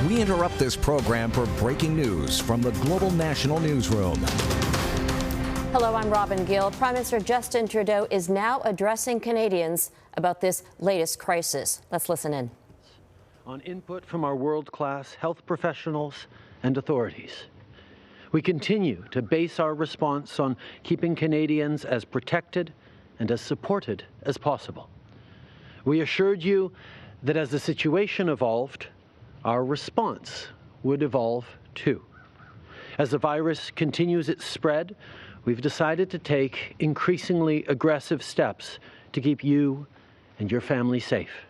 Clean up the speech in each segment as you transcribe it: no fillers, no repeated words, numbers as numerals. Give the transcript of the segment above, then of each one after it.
We interrupt this program for breaking news from the Global National Newsroom. Hello, I'm Robin Gill. Prime Minister Justin Trudeau is now addressing Canadians about this latest crisis. Let's listen in. On input from our world-class health professionals and authorities, we continue to base our response on keeping Canadians as protected and as supported as possible. We assured you that as the situation evolved, our response would evolve too. As the virus continues its spread, we've decided to take increasingly aggressive steps to keep you and your family safe.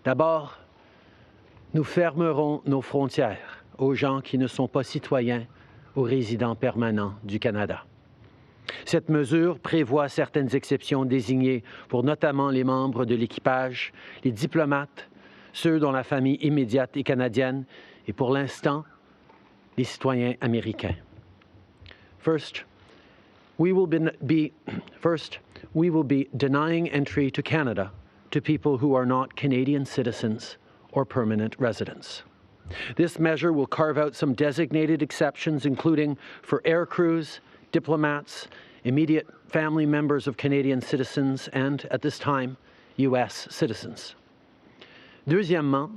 D'abord, nous fermerons nos frontières aux gens qui ne sont pas citoyens ou résidents permanents du Canada. Cette mesure prévoit certaines exceptions désignées pour notamment les membres de l'équipage, les diplomates, ceux dont la famille immédiate est canadienne et pour l'instant, les citoyens américains. First, we will be denying entry to Canada to people who are not Canadian citizens or permanent residents. This measure will carve out some designated exceptions, including for air crews, diplomats, immediate family members of Canadian citizens, and, at this time, U.S. citizens. Deuxièmement,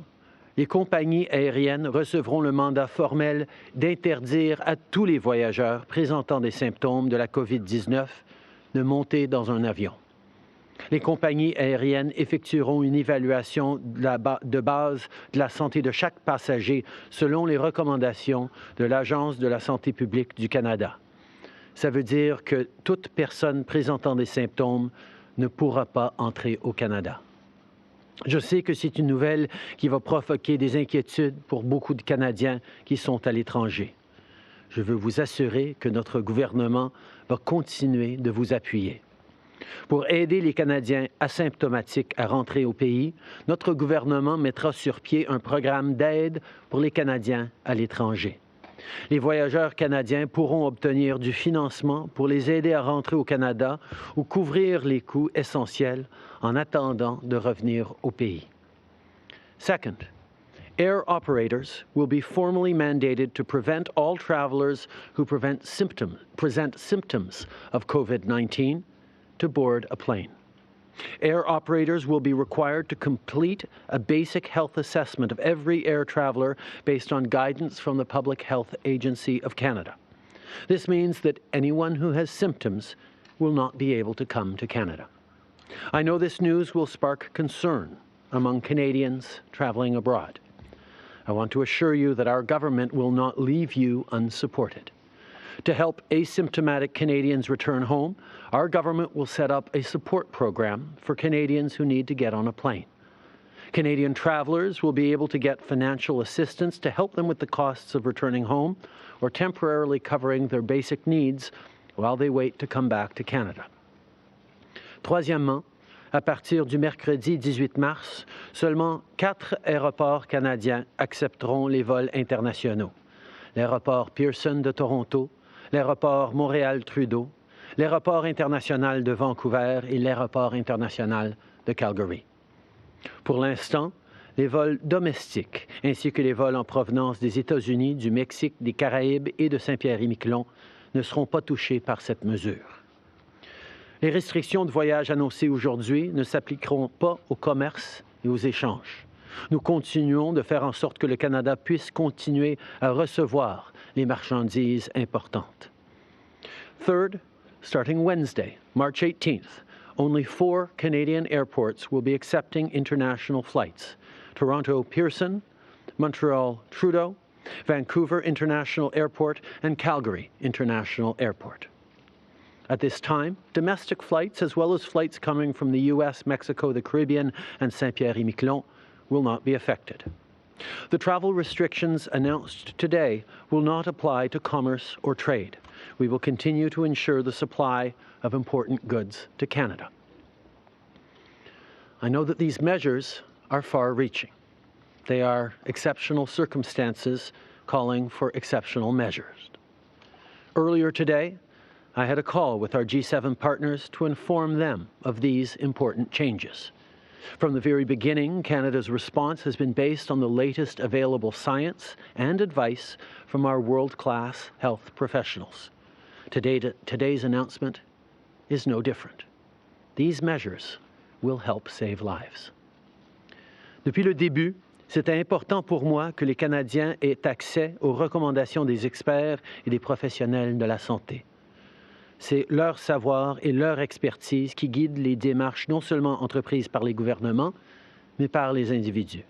les compagnies aériennes recevront le mandat formel d'interdire à tous les voyageurs présentant des symptômes de la COVID-19 de monter dans un avion. Les compagnies aériennes effectueront une évaluation de base de la santé de chaque passager selon les recommandations de l'Agence de la santé publique du Canada. Ça veut dire que toute personne présentant des symptômes ne pourra pas entrer au Canada. Je sais que c'est une nouvelle qui va provoquer des inquiétudes pour beaucoup de Canadiens qui sont à l'étranger. Je veux vous assurer que notre gouvernement va continuer de vous appuyer. Pour aider les Canadiens asymptomatiques à rentrer au pays, notre gouvernement mettra sur pied un programme d'aide pour les Canadiens à l'étranger. Les voyageurs canadiens pourront obtenir du financement pour les aider à rentrer au Canada ou couvrir les coûts essentiels en attendant de revenir au pays. Second, air operators will be formally mandated to prevent all travelers who present symptoms of COVID-19 to board a plane. Air operators will be required to complete a basic health assessment of every air traveler based on guidance from the Public Health Agency of Canada. This means that anyone who has symptoms will not be able to come to Canada. I know this news will spark concern among Canadians traveling abroad. I want to assure you that our government will not leave you unsupported. To help asymptomatic Canadians return home, our government will set up a support program for Canadians who need to get on a plane. Canadian travelers will be able to get financial assistance to help them with the costs of returning home or temporarily covering their basic needs while they wait to come back to Canada. Troisièmement, à partir du mercredi 18 mars, seulement 4 aéroports canadiens accepteront les vols internationaux. L'aéroport Pearson de Toronto, l'aéroport Montréal-Trudeau, l'aéroport international de Vancouver et l'aéroport international de Calgary. Pour l'instant, les vols domestiques ainsi que les vols en provenance des États-Unis, du Mexique, des Caraïbes et de Saint-Pierre-et-Miquelon ne seront pas touchés par cette mesure. Les restrictions de voyage annoncées aujourd'hui ne s'appliqueront pas au commerce et aux échanges. Nous continuons de faire en sorte que le Canada puisse continuer à recevoir les marchandises importantes. Third, starting Wednesday, March 18th, only 4 Canadian airports will be accepting international flights: Toronto Pearson, Montreal Trudeau, Vancouver International Airport, and Calgary International Airport. At this time, domestic flights, as well as flights coming from the U.S., Mexico, the Caribbean, and Saint-Pierre-et-Miquelon, will not be affected. The travel restrictions announced today will not apply to commerce or trade. We will continue to ensure the supply of important goods to Canada. I know that these measures are far-reaching. They are exceptional circumstances calling for exceptional measures. Earlier today, I had a call with our G7 partners to inform them of these important changes. From the very beginning, Canada's response has been based on the latest available science and advice from our world-class health professionals. Today's announcement is no different. These measures will help save lives. Depuis le début, c'était important pour moi que les Canadiens aient accès aux recommandations des experts et des professionnels de la santé. C'est leur savoir et leur expertise qui guident les démarches non seulement entreprises par les gouvernements, mais par les individus.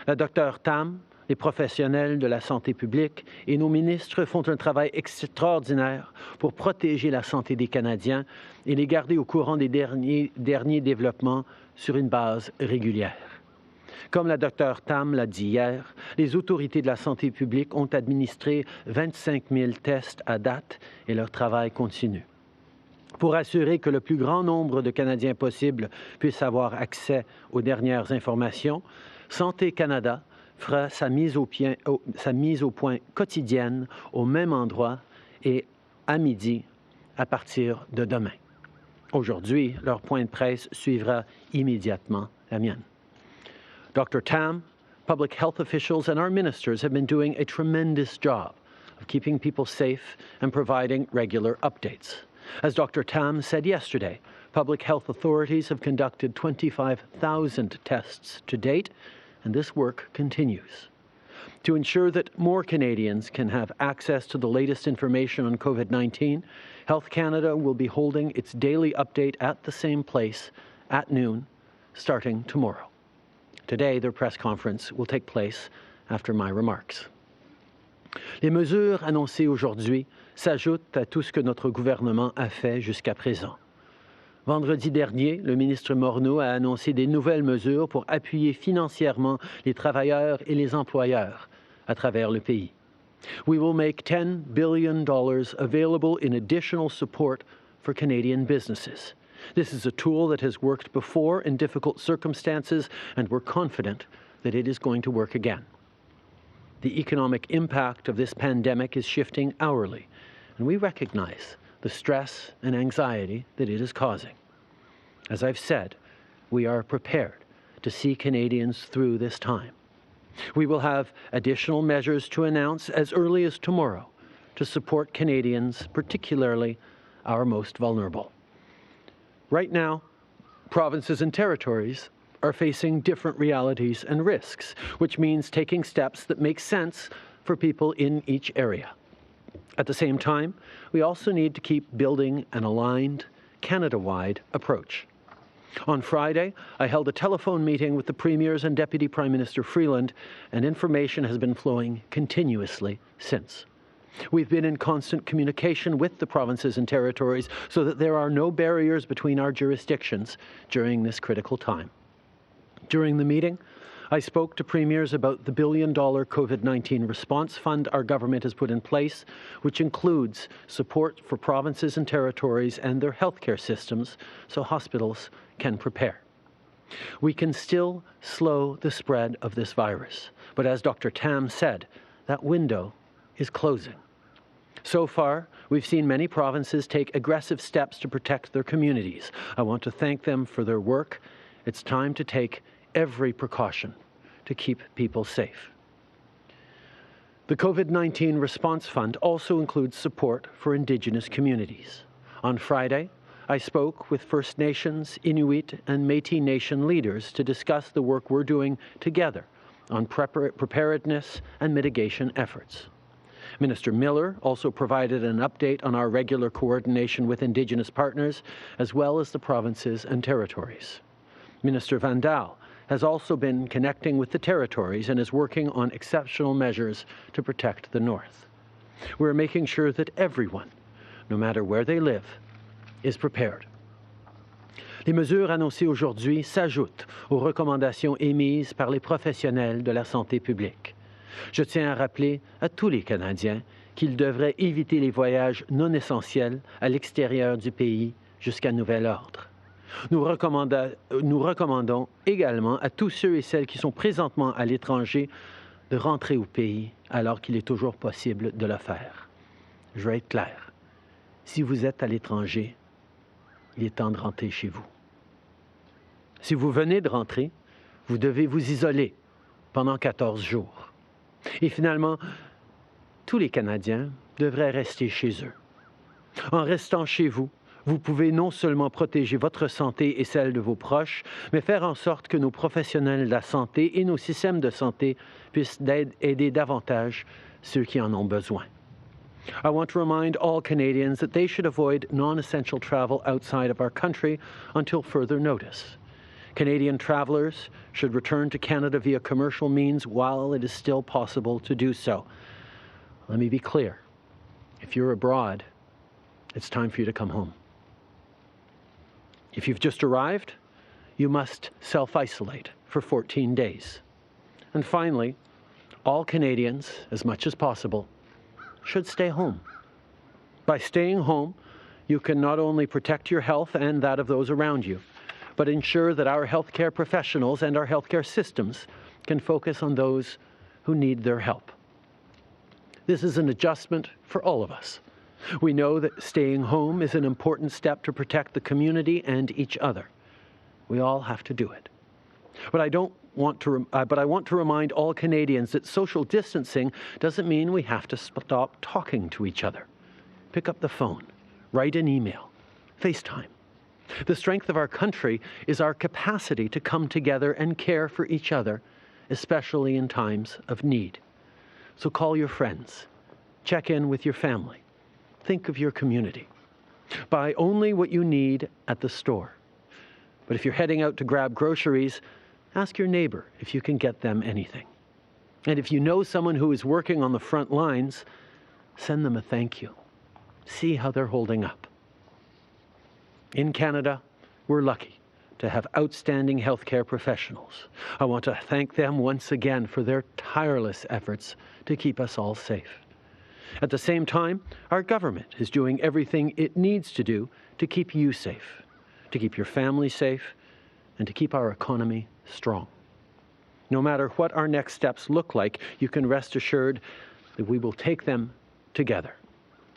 La Dr Tam, les professionnels de la santé publique et nos ministres font un travail extraordinaire pour protéger la santé des Canadiens et les garder au courant des derniers développements sur une base régulière. Comme la Dr Tam l'a dit hier, les autorités de la santé publique ont administré 25 000 tests à date et leur travail continue. Pour assurer que le plus grand nombre de Canadiens possible puissent avoir accès aux dernières informations, Santé Canada fera sa mise au point quotidienne au même endroit et à midi à partir de demain. Aujourd'hui, leur point de presse suivra immédiatement la mienne. Dr. Tam, public health officials, and our ministers have been doing a tremendous job of keeping people safe and providing regular updates. As Dr. Tam said yesterday, public health authorities have conducted 25,000 tests to date, and this work continues. To ensure that more Canadians can have access to the latest information on COVID-19, Health Canada will be holding its daily update at the same place at noon, starting tomorrow. Today, their press conference will take place after my remarks. Les mesures annoncées aujourd'hui s'ajoutent à tout ce que notre gouvernement a fait jusqu'à présent. Vendredi dernier, le ministre Morneau a annoncé des nouvelles mesures pour appuyer financièrement les travailleurs et les employeurs à travers le pays. We will make $10 billion available in additional support for Canadian businesses. This is a tool that has worked before in difficult circumstances, and we're confident that it is going to work again. The economic impact of this pandemic is shifting hourly, and we recognize the stress and anxiety that it is causing. As I've said, we are prepared to see Canadians through this time. We will have additional measures to announce as early as tomorrow to support Canadians, particularly our most vulnerable. Right now, provinces and territories are facing different realities and risks, which means taking steps that make sense for people in each area. At the same time, we also need to keep building an aligned, Canada-wide approach. On Friday, I held a telephone meeting with the Premiers and Deputy Prime Minister Freeland, and information has been flowing continuously since. We've been in constant communication with the provinces and territories so that there are no barriers between our jurisdictions during this critical time. During the meeting, I spoke to premiers about the $1 billion COVID-19 response fund our government has put in place, which includes support for provinces and territories and their healthcare systems so hospitals can prepare. We can still slow the spread of this virus, but as Dr. Tam said, that window is closing. So far, we've seen many provinces take aggressive steps to protect their communities. I want to thank them for their work. It's time to take every precaution to keep people safe. The COVID-19 Response Fund also includes support for Indigenous communities. On Friday, I spoke with First Nations, Inuit, and Métis Nation leaders to discuss the work we're doing together on preparedness and mitigation efforts. Minister Miller also provided an update on our regular coordination with Indigenous partners, as well as the provinces and territories. Minister Van Daal has also been connecting with the territories and is working on exceptional measures to protect the North. We're making sure that everyone, no matter where they live, is prepared. Les mesures annoncées aujourd'hui s'ajoutent aux recommandations émises par les professionnels de la santé publique. Je tiens à rappeler à tous les Canadiens qu'ils devraient éviter les voyages non essentiels à l'extérieur du pays jusqu'à nouvel ordre. Nous recommandons également à tous ceux et celles qui sont présentement à l'étranger de rentrer au pays alors qu'il est toujours possible de le faire. Je vais être clair. Si vous êtes à l'étranger, il est temps de rentrer chez vous. Si vous venez de rentrer, vous devez vous isoler pendant 14 jours. Et finalement, tous les Canadiens devraient rester chez eux. En restant chez vous, vous pouvez non seulement protéger votre santé et celle de vos proches, mais faire en sorte que nos professionnels de la santé et nos systèmes de santé puissent aider davantage ceux qui en ont besoin. I want to remind all Canadians that they should avoid non-essential travel outside of our country until further notice. Canadian travelers should return to Canada via commercial means while it is still possible to do so. Let me be clear. If you're abroad, it's time for you to come home. If you've just arrived, you must self-isolate for 14 days. And finally, all Canadians, as much as possible, should stay home. By staying home, you can not only protect your health and that of those around you, but ensure that our healthcare professionals and our healthcare systems can focus on those who need their help. This is an adjustment for all of us. We know that staying home is an important step to protect the community and each other. We all have to do it. But I want to remind all Canadians that social distancing doesn't mean we have to stop talking to each other. Pick up the phone, write an email, FaceTime. The strength of our country is our capacity to come together and care for each other, especially in times of need. So call your friends, check in with your family, think of your community. Buy only what you need at the store. But if you're heading out to grab groceries, ask your neighbor if you can get them anything. And if you know someone who is working on the front lines, send them a thank you. See how they're holding up. In Canada, we're lucky to have outstanding healthcare professionals. I want to thank them once again for their tireless efforts to keep us all safe. At the same time, our government is doing everything it needs to do to keep you safe, to keep your family safe, and to keep our economy strong. No matter what our next steps look like, you can rest assured that we will take them together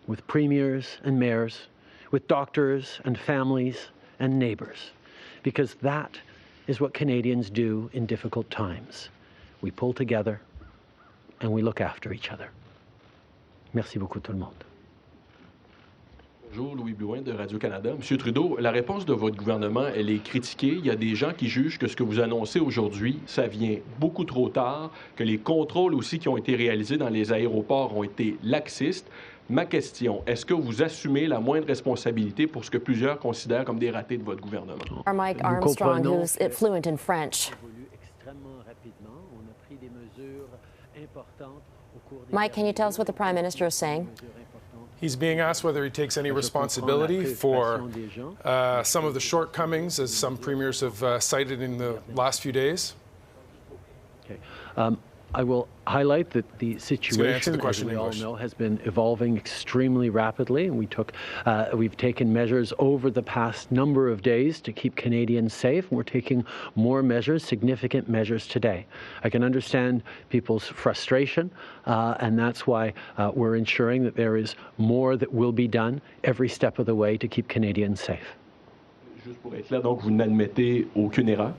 with premiers and mayors, with doctors and families and neighbors, because that is what Canadians do in difficult times. We pull together and we look after each other. Merci beaucoup tout le monde. Bonjour, Louis Blouin de Radio-Canada. Monsieur Trudeau, la réponse de votre gouvernement, elle est critiquée. Il y a des gens qui jugent que ce que vous annoncez aujourd'hui, ça vient beaucoup trop tard, que les contrôles aussi qui ont été réalisés dans les aéroports ont été laxistes. Ma question, est-ce que vous assumez la moindre responsabilité pour ce que plusieurs considèrent comme des ratés de votre gouvernement? Mike Armstrong, who's fluent in French. Mike, can you tell us what the Prime Minister is saying? He's being asked whether he takes any responsibility for some of the shortcomings, as some premiers have cited in the last few days. Okay. I will highlight that the situation, as we all know, has been evolving extremely rapidly. And we've taken measures over the past number of days to keep Canadians safe. And we're taking more measures, significant measures today. I can understand people's frustration, and that's why we're ensuring that there is more that will be done every step of the way to keep Canadians safe. Juste pour être clair, donc vous n'admettez aucune erreur?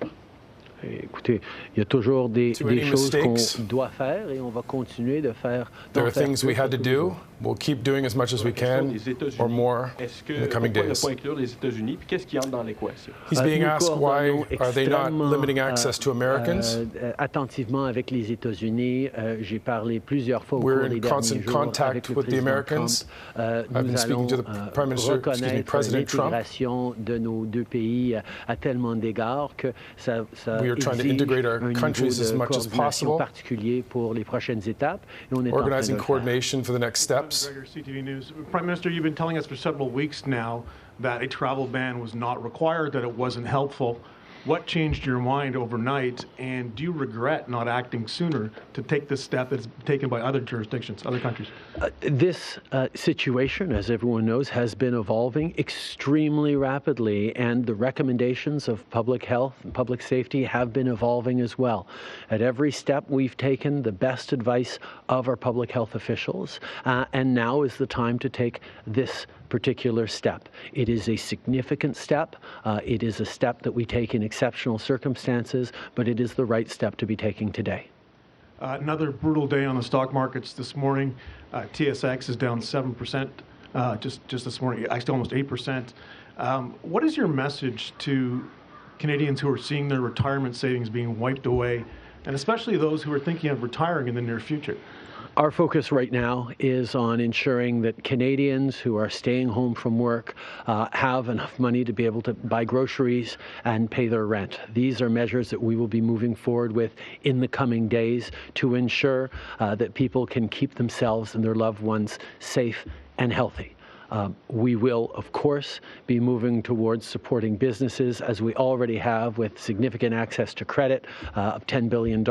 Écoutez, il y a toujours des choses qu'on doit faire et on va continuer de faire. There are things we had to do. We'll keep doing as much as we can or more in the coming days. He's being asked why are they not limiting access to Americans? Attentivement avec les États-Unis, j'ai parlé plusieurs fois au cours des derniers jours. We're in constant contact with the Americans. I've been speaking to the Prime Minister, President Trump. De nos deux pays à tellement d'égards que ça we are trying to integrate our countries as much as possible. Particulier pour les prochaines étapes. Organizing coordination for the next steps. CTV News. Prime Minister, you've been telling us for several weeks now that a travel ban was not required, that it wasn't helpful. What changed your mind overnight, and do you regret not acting sooner to take this step that's taken by other jurisdictions, other countries? This situation, as everyone knows, has been evolving extremely rapidly, and the recommendations of public health and public safety have been evolving as well. At every step, we've taken the best advice of our public health officials, and now is the time to take this particular step. It is a significant step. It is a step that we take in exceptional circumstances, but it is the right step to be taking today. Another brutal day on the stock markets this morning. TSX is down 7% just this morning, actually almost 8%. What is your message to Canadians who are seeing their retirement savings being wiped away, and especially those who are thinking of retiring in the near future? Our focus right now is on ensuring that Canadians who are staying home from work have enough money to be able to buy groceries and pay their rent. These are measures that we will be moving forward with in the coming days to ensure that people can keep themselves and their loved ones safe and healthy. We will, of course, be moving towards supporting businesses, as we already have, with significant access to credit of $10 billion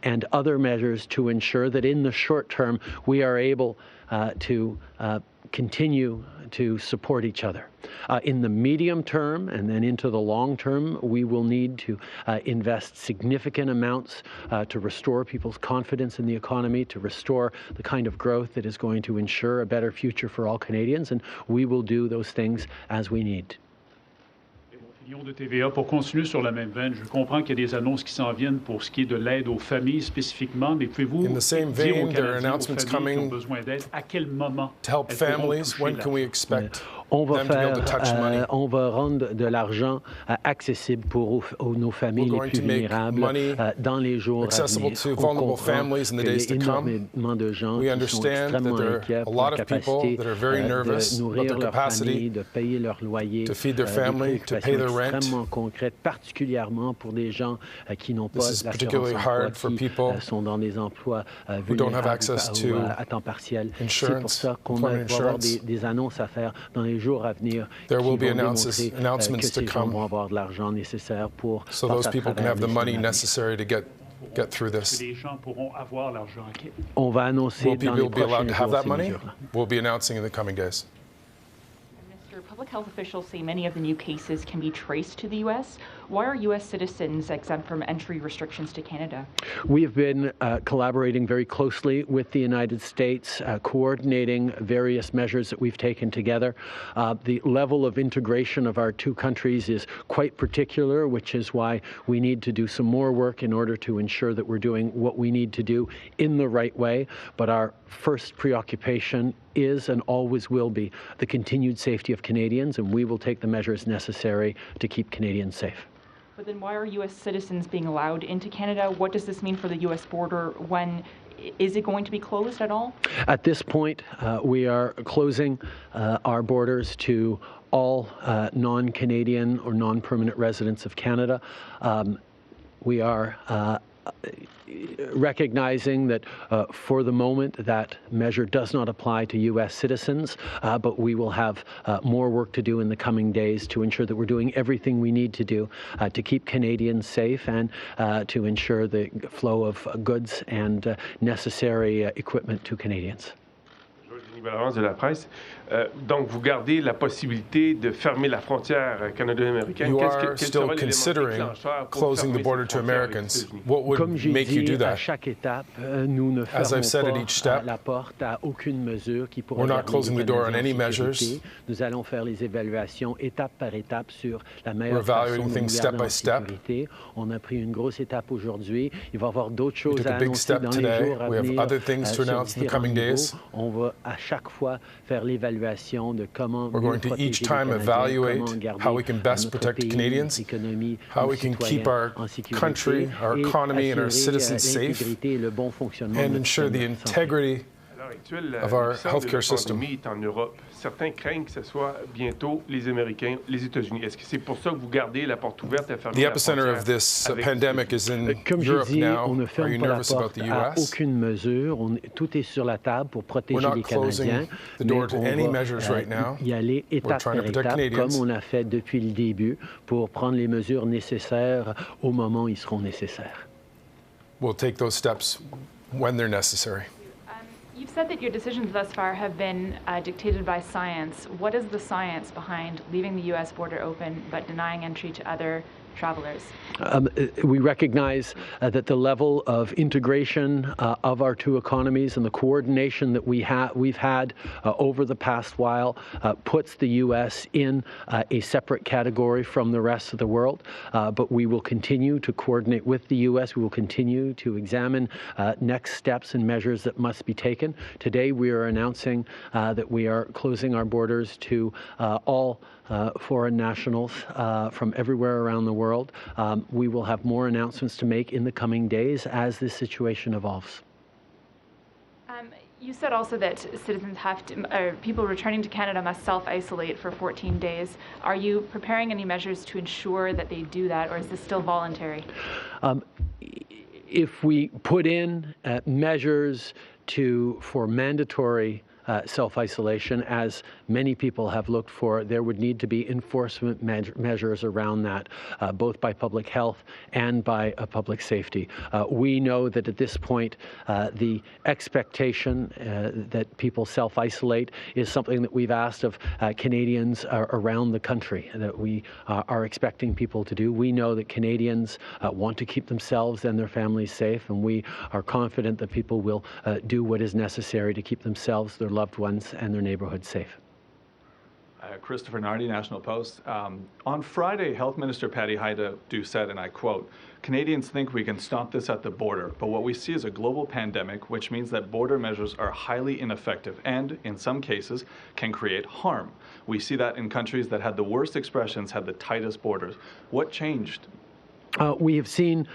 and other measures to ensure that in the short term we are able to continue to support each other. In the medium term and then into the long term, we will need to invest significant amounts to restore people's confidence in the economy, to restore the kind of growth that is going to ensure a better future for all Canadians, and we will do those things as we need. De TVA. Pour continuer sur la même veine, je comprends qu'il y a des annonces qui s'en viennent pour ce qui est de l'aide aux familles spécifiquement, mais pouvez-vous In the same dire aux vein, there are Canadiens, aux announcements familles qui ont coming besoin d'aide, à quel moment to help elles pourront families. toucher When can we expect On va, them to be able to touch money? on va rendre de l'argent accessible pour nos familles We're les going plus to make vulnérables money dans les jours à accessible venir. to On vulnerable comprend families in the qu'il y a days to come. énormément de gens We qui sont understand that extrêmement there are inquiets a pour lot la of people capacité that are very nervous de about nourrir their leur capacity famille, de payer leur loyer, to feed their des family, to pay their rent. extrêmement concrètes, particulièrement pour des gens qui n'ont pas This is l'assurance particularly emploi, hard for qui people sont dans des emplois who don't have vulnérables access ou to à temps partiel. C'est pour insurance, ça qu'on va employment avoir insurance. des annonces à faire dans les jours à venir There qui will be vont démontrer announcements que to ces gens come vont avoir de l'argent nécessaire pour so passer those à people can travers have the les money semaines à venir. necessary to get through this. les gens pourront avoir l'argent. On va annoncer Will dans les people be allowed prochains to have jours that ces money? mesures-là. We'll be announcing in the coming days. Minister, public health officials say many of the new cases can be traced to the U.S. Why are U.S. citizens exempt from entry restrictions to Canada? We have been collaborating very closely with the United States, coordinating various measures that we've taken together. The level of integration of our two countries is quite particular, which is why we need to do some more work in order to ensure that we're doing what we need to do in the right way. But our first preoccupation is and always will be the continued safety of Canadians, and we will take the measures necessary to keep Canadians safe. But then why are U.S. citizens being allowed into Canada? What does this mean for the U.S. border? When is it going to be closed at all? At this point, we are closing our borders to all non-Canadian or non-permanent residents of Canada. We are recognizing that for the moment that measure does not apply to U.S. citizens, but we will have more work to do in the coming days to ensure that we're doing everything we need to do to keep Canadians safe and to ensure the flow of goods and necessary equipment to Canadians. De la presse. Donc, vous gardez la possibilité de fermer la frontière canado-américaine. You are still considering closing the border to Americans. What would make you do that? As I've said at each step, we're not closing the door on any measures. We're evaluating things step by step. We took a big step today. We have other things to announce in the coming days. We're going to each time evaluate how we can best protect Canadians, how we can keep our country, our economy, and our citizens safe, and ensure the integrity of our healthcare system. Certains craignent que ce soit bientôt les Américains, les États-Unis. Est-ce que c'est pour ça que vous gardez la porte ouverte à fermer The la epicenter frontière of this avec pandemic is in Comme je Europe dis, now. on ne Are ferme you pas la nervous about porte the à US? aucune mesure. Tout est sur la table pour protéger We're not les closing Canadiens. the door to mais any on va measures right now. y aller étape trying to par protect étape, Canadians. comme on a fait depuis le début, pour prendre les mesures nécessaires au moment où ils seront nécessaires. We'll take those steps when they're necessary. You've said that your decisions thus far have been dictated by science. What is the science behind leaving the U.S. border open but denying entry to other travelers? We recognize that the level of integration of our two economies and the coordination that we've had over the past while puts the U.S. in a separate category from the rest of the world. But we will continue to coordinate with the U.S. We will continue to examine next steps and measures that must be taken. Today, we are announcing that we are closing our borders to all foreign nationals from everywhere around the world. We will have more announcements to make in the coming days as this situation evolves. You said also that citizens have to, people returning to Canada must self-isolate for 14 days. Are you preparing any measures to ensure that they do that, or is this still voluntary? If we put in measures for mandatory self-isolation, as many people have looked for, there would need to be enforcement measures around that, both by public health and by public safety. We know that at this point, the expectation that people self-isolate is something that we've asked of Canadians around the country, that we are expecting people to do. We know that Canadians want to keep themselves and their families safe, and we are confident that people will do what is necessary to keep themselves, their loved ones, and their neighborhood safe. Christopher Nardi, National Post. On Friday, Health Minister Patty Hajdu said, and I quote, "Canadians think we can stop this at the border, but what we see is a global pandemic, which means that border measures are highly ineffective and, in some cases, can create harm. We see that in countries that had the worst expressions had the tightest borders." What changed? We have seen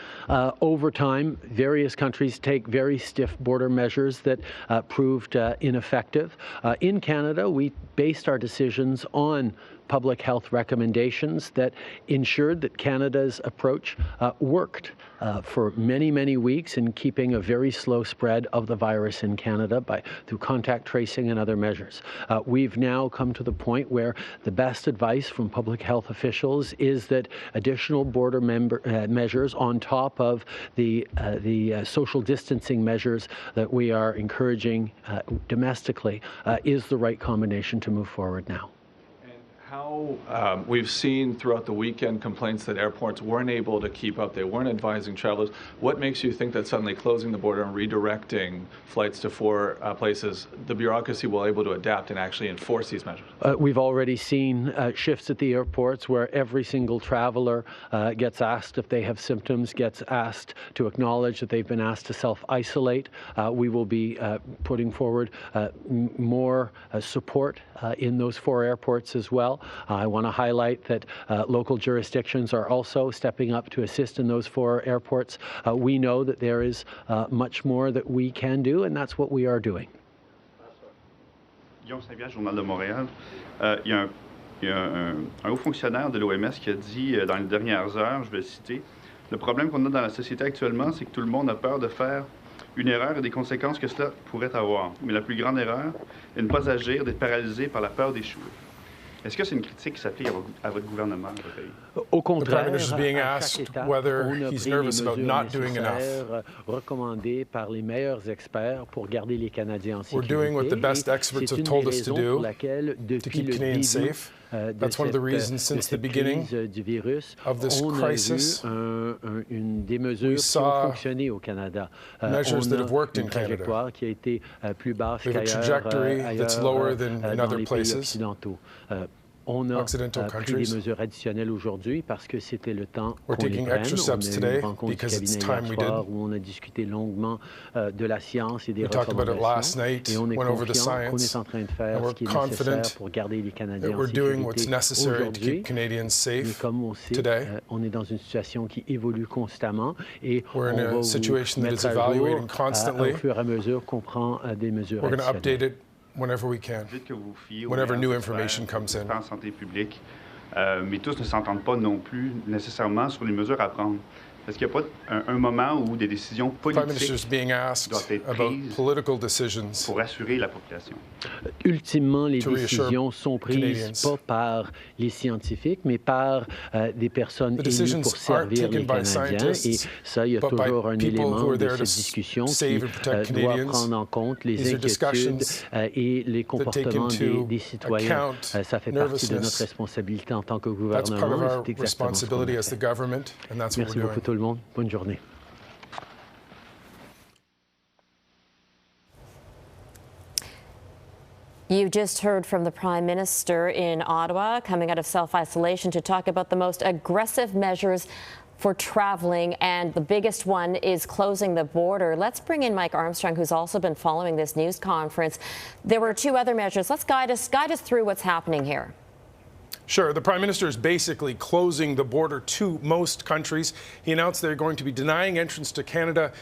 over time various countries take very stiff border measures that proved ineffective. In Canada, we based our decisions on public health recommendations that ensured that Canada's approach worked for many, many weeks in keeping a very slow spread of the virus in Canada through contact tracing and other measures. We've now come to the point where the best advice from public health officials is that additional border measures on top of the social distancing measures that we are encouraging domestically is the right combination to move forward now. How we've seen throughout the weekend complaints that airports weren't able to keep up, they weren't advising travelers. What makes you think that suddenly closing the border and redirecting flights to 4 places, the bureaucracy will be able to adapt and actually enforce these measures? We've already seen shifts at the airports where every single traveler gets asked if they have symptoms, gets asked to acknowledge that they've been asked to self-isolate. We will be putting forward more support in those 4 airports as well. I want to highlight that local jurisdictions are also stepping up to assist in those 4 airports. We know that there is much more that we can do, and that's what we are doing. Guillaume Saint-Pierre, Journal de Montréal. Il y a un haut fonctionnaire de l'OMS qui a dit dans les dernières heures, je vais le citer, le problème qu'on a dans la société actuellement, c'est que tout le monde a peur de faire une erreur et des conséquences que cela pourrait avoir. Mais la plus grande erreur est de ne pas agir, d'être paralysé par la peur d'échouer. Est-ce que c'est une critique qui s'applique à votre gouvernement, à votre pays? Au contraire, the Prime Minister is being asked whether he's nervous about not doing enough. Recommandées par les meilleurs experts pour garder les Canadiens en sécurité. We're doing what the best experts have told us to do to keep Canadians safe. That's one of the reasons since the beginning of this crisis, we saw measures that have worked in Canada. We have a trajectory that's lower than in other places. On a pris des mesures additionnelles aujourd'hui parce que c'était le temps qu'on les prenne. On a eu une rencontre du cabinet hier soir où on a discuté longuement de la science et des recommandations. Et on est confiant qu'on est en train de faire ce qui est nécessaire pour garder les Canadiens en sécurité aujourd'hui. Mais comme on sait, on est dans une situation qui évolue constamment et on va vous mettre à jour au fur et à mesure qu'on prend des mesures additionnelles. Whenever we can, whenever new information comes in. Santé publique, mais tous ne s'entendent pas non plus nécessairement sur les mesures à prendre. Est-ce qu'il n'y a pas un moment où des décisions politiques being asked doivent être about prises political decisions pour rassurer la population? Ultimement, les décisions sont prises pas par les scientifiques, mais par des personnes élues pour servir les Canadiens. Et ça, il y a toujours un élément de cette discussion qui doit prendre en compte les inquiétudes et les comportements des citoyens. Ça fait partie de notre responsabilité en tant que gouvernement. C'est exactement ce qu'on fait. Merci beaucoup tout le monde. Bonne journée. You just heard from the Prime Minister in Ottawa, coming out of self-isolation to talk about the most aggressive measures for traveling, and the biggest one is closing the border. Let's bring in Mike Armstrong, who's also been following this news conference. There were two other measures. Let's guide us through what's happening here. Sure. The Prime Minister is basically closing the border to most countries. He announced they're going to be denying entrance to Canada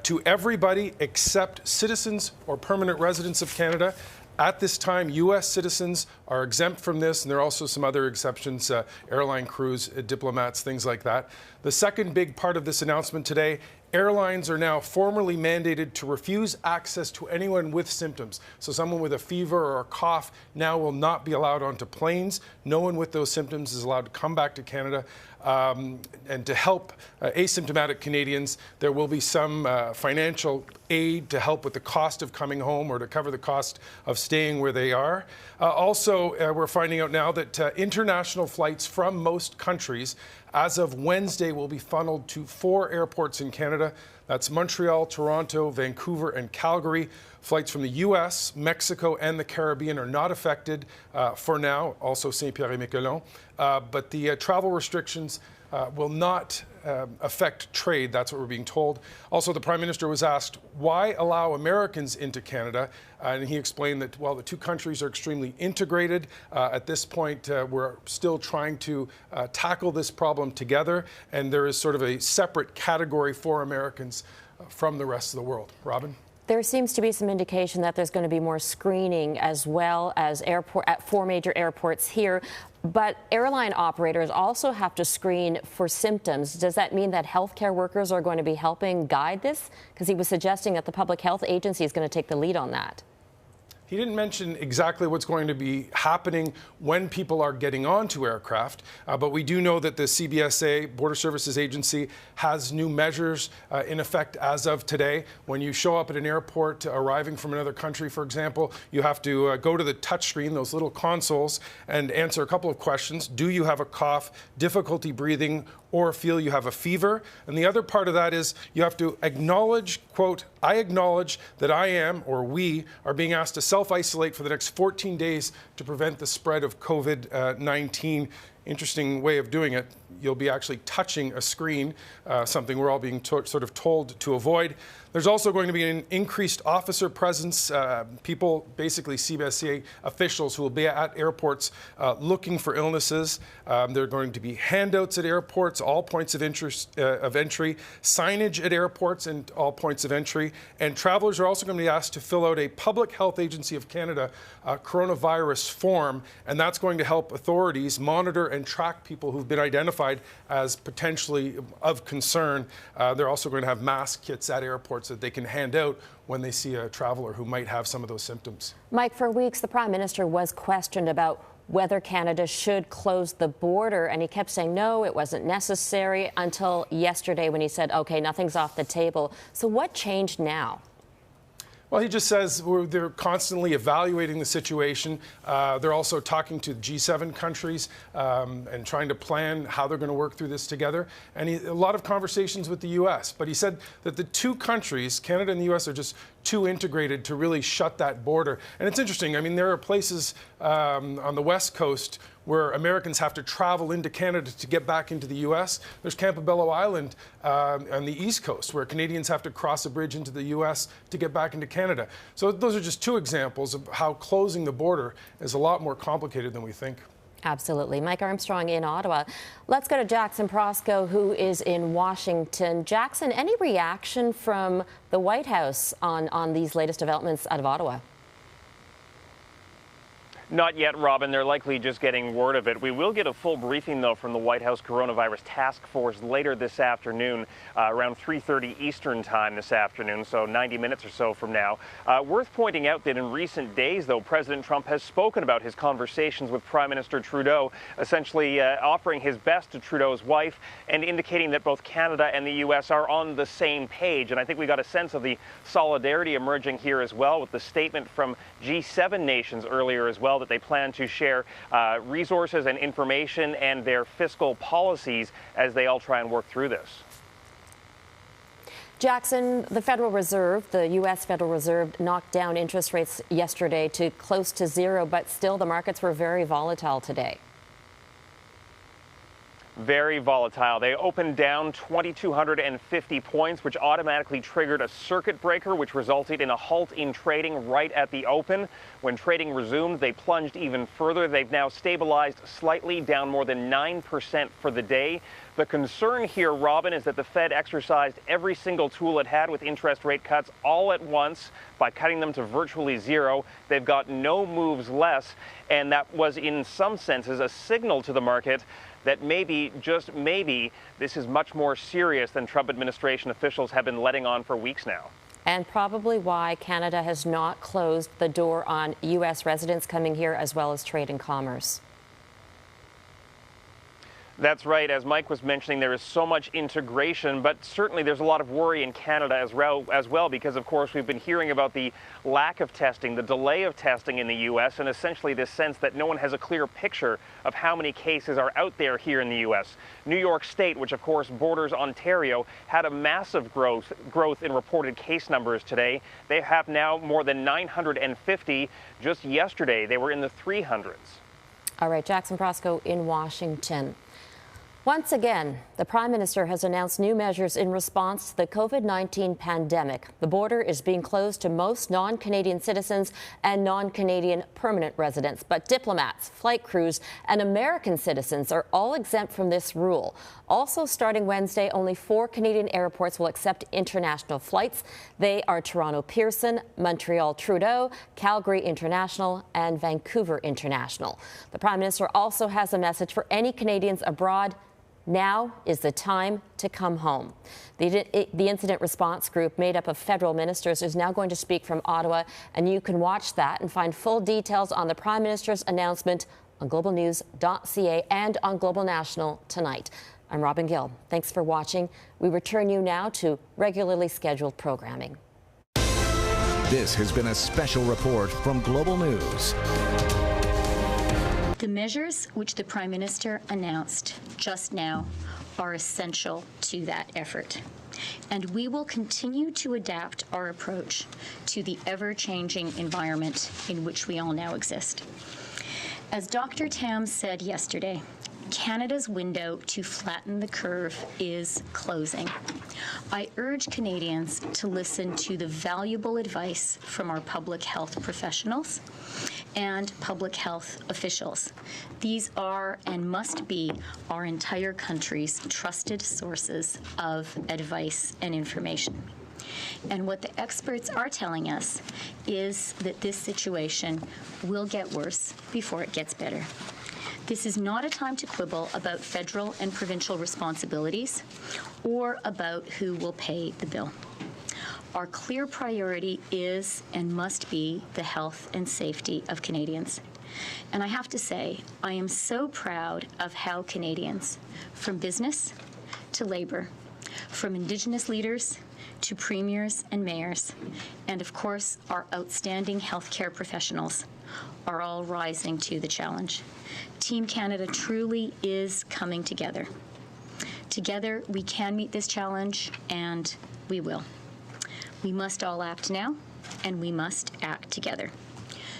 to everybody except citizens or permanent residents of Canada. At this time, U.S. citizens are exempt from this, and there are also some other exceptions, airline crews, diplomats, things like that. The second big part of this announcement today, airlines are now formally mandated to refuse access to anyone with symptoms. So someone with a fever or a cough now will not be allowed onto planes. No one with those symptoms is allowed to come back to Canada. And to help asymptomatic Canadians, there will be some financial aid to help with the cost of coming home or to cover the cost of staying where they are. Also, we're finding out now that international flights from most countries, as of Wednesday, will be funneled to 4 airports in Canada. That's Montreal, Toronto, Vancouver, and Calgary. Flights from the U.S., Mexico, and the Caribbean are not affected for now, also Saint-Pierre-et-Miquelon. But the travel restrictions will not affect trade. That's what we're being told. Also, the Prime Minister was asked, why allow Americans into Canada? And he explained that, well, the two countries are extremely integrated. At this point, we're still trying to tackle this problem together, and there is sort of a separate category for Americans from the rest of the world. Robin? There seems to be some indication that there's going to be more screening as well as at 4 major airports here. But airline operators also have to screen for symptoms. Does that mean that healthcare workers are going to be helping guide this? Because he was suggesting that the Public Health Agency is going to take the lead on that. He didn't mention exactly what's going to be happening when people are getting onto aircraft, but we do know that the CBSA, Border Services Agency, has new measures in effect as of today. When you show up at an airport arriving from another country, for example, you have to go to the touchscreen, those little consoles, and answer a couple of questions. Do you have a cough, difficulty breathing, or feel you have a fever? And the other part of that is you have to acknowledge, quote, I acknowledge that I am, or we, are being asked to self-isolate for the next 14 days to prevent the spread of COVID-19. Interesting way of doing it. You'll be actually touching a screen, something we're all being sort of told to avoid. There's also going to be an increased officer presence, people, basically CBSA officials who will be at airports looking for illnesses. There are going to be handouts at airports, all points of entry, signage at airports and all points of entry. And travelers are also going to be asked to fill out a Public Health Agency of Canada coronavirus form, and that's going to help authorities monitor and track people who've been identified as potentially of concern. They're also going to have mask kits at airports that they can hand out when they see a traveler who might have some of those symptoms. Mike, for weeks, the Prime Minister was questioned about whether Canada should close the border, and he kept saying, no, it wasn't necessary, until yesterday when he said, okay, nothing's off the table. So what changed now? Well, he just says they're constantly evaluating the situation. They're also talking to G7 countries and trying to plan how they're going to work through this together. And a lot of conversations with the U.S. But he said that the two countries, Canada and the U.S., are just too integrated to really shut that border. And it's interesting. I mean, there are places on the West Coast where Americans have to travel into Canada to get back into the U.S. There's Campobello Island on the East Coast where Canadians have to cross a bridge into the U.S. to get back into Canada. So those are just two examples of how closing the border is a lot more complicated than we think. Absolutely. Mike Armstrong in Ottawa. Let's go to Jackson Prosco, who is in Washington. Jackson, any reaction from the White House on these latest developments out of Ottawa? Not yet, Robin. They're likely just getting word of it. We will get a full briefing, though, from the White House Coronavirus Task Force later this afternoon, around 3:30 Eastern Time this afternoon, so 90 minutes or so from now. Worth pointing out that in recent days, though, President Trump has spoken about his conversations with Prime Minister Trudeau, essentially offering his best to Trudeau's wife and indicating that both Canada and the U.S. are on the same page. And I think we got a sense of the solidarity emerging here as well with the statement from G7 nations earlier as well, that they plan to share resources and information and their fiscal policies as they all try and work through this. Jackson, the Federal Reserve, the U.S. Federal Reserve, knocked down interest rates yesterday to close to zero, but still the markets were very volatile today. Very volatile. They opened down 2,250 points, which automatically triggered a circuit breaker, which resulted in a halt in trading right at the open. When trading resumed, they plunged even further. They've now stabilized slightly, down more than 9% for the day. The concern here, Robin, is that the Fed exercised every single tool it had with interest rate cuts all at once by cutting them to virtually zero. They've got no moves less, and that was in some senses a signal to the market that maybe, just maybe, this is much more serious than Trump administration officials have been letting on for weeks now. And probably why Canada has not closed the door on U.S. residents coming here, as well as trade and commerce. That's right. As Mike was mentioning, there is so much integration, but certainly there's a lot of worry in Canada as well, because, of course, we've been hearing about the lack of testing, the delay of testing in the U.S., and essentially this sense that no one has a clear picture of how many cases are out there here in the U.S. New York State, which, of course, borders Ontario, had a massive growth in reported case numbers today. They have now more than 950. Just yesterday, they were in the 300s. All right, Jackson Prosco in Washington. Once again, the Prime Minister has announced new measures in response to the COVID-19 pandemic. The border is being closed to most non-Canadian citizens and non-Canadian permanent residents, but diplomats, flight crews, and American citizens are all exempt from this rule. Also, starting Wednesday, only 4 Canadian airports will accept international flights. They are Toronto Pearson, Montreal Trudeau, Calgary International, and Vancouver International. The Prime Minister also has a message for any Canadians abroad. Now is the time to come home. The incident response group, made up of federal ministers, is now going to speak from Ottawa, and you can watch that and find full details on the Prime Minister's announcement on globalnews.ca and on Global National tonight. I'm Robin Gill. Thanks for watching. We return you now to regularly scheduled programming. This has been a special report from Global News. The measures which the Prime Minister announced just now are essential to that effort. And we will continue to adapt our approach to the ever-changing environment in which we all now exist. As Dr. Tam said yesterday, Canada's window to flatten the curve is closing. I urge Canadians to listen to the valuable advice from our public health professionals and public health officials. These are and must be our entire country's trusted sources of advice and information. And what the experts are telling us is that this situation will get worse before it gets better. This is not a time to quibble about federal and provincial responsibilities or about who will pay the bill. Our clear priority is and must be the health and safety of Canadians. And I have to say, I am so proud of how Canadians, from business to labor, from Indigenous leaders to premiers and mayors, and of course our outstanding healthcare professionals, are all rising to the challenge. Team Canada truly is coming together. Together we can meet this challenge, and we will. We must all act now, and we must act together.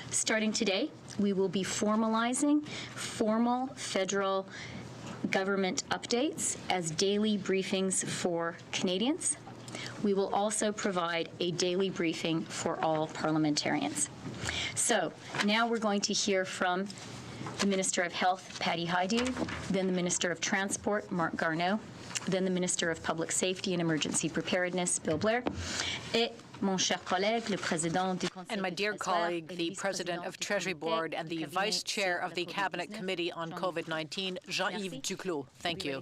Starting today, we will be formalizing formal federal government updates as daily briefings for Canadians. We will also provide a daily briefing for all parliamentarians. So now we're going to hear from the Minister of Health, Patty Hajdu, then the Minister of Transport, Mark Garneau, then the Minister of Public Safety and Emergency Preparedness, Bill Blair. And my dear colleague, the President of Treasury Board and the Vice Chair of the Cabinet Committee on COVID-19, Jean-Yves Duclos. Thank you.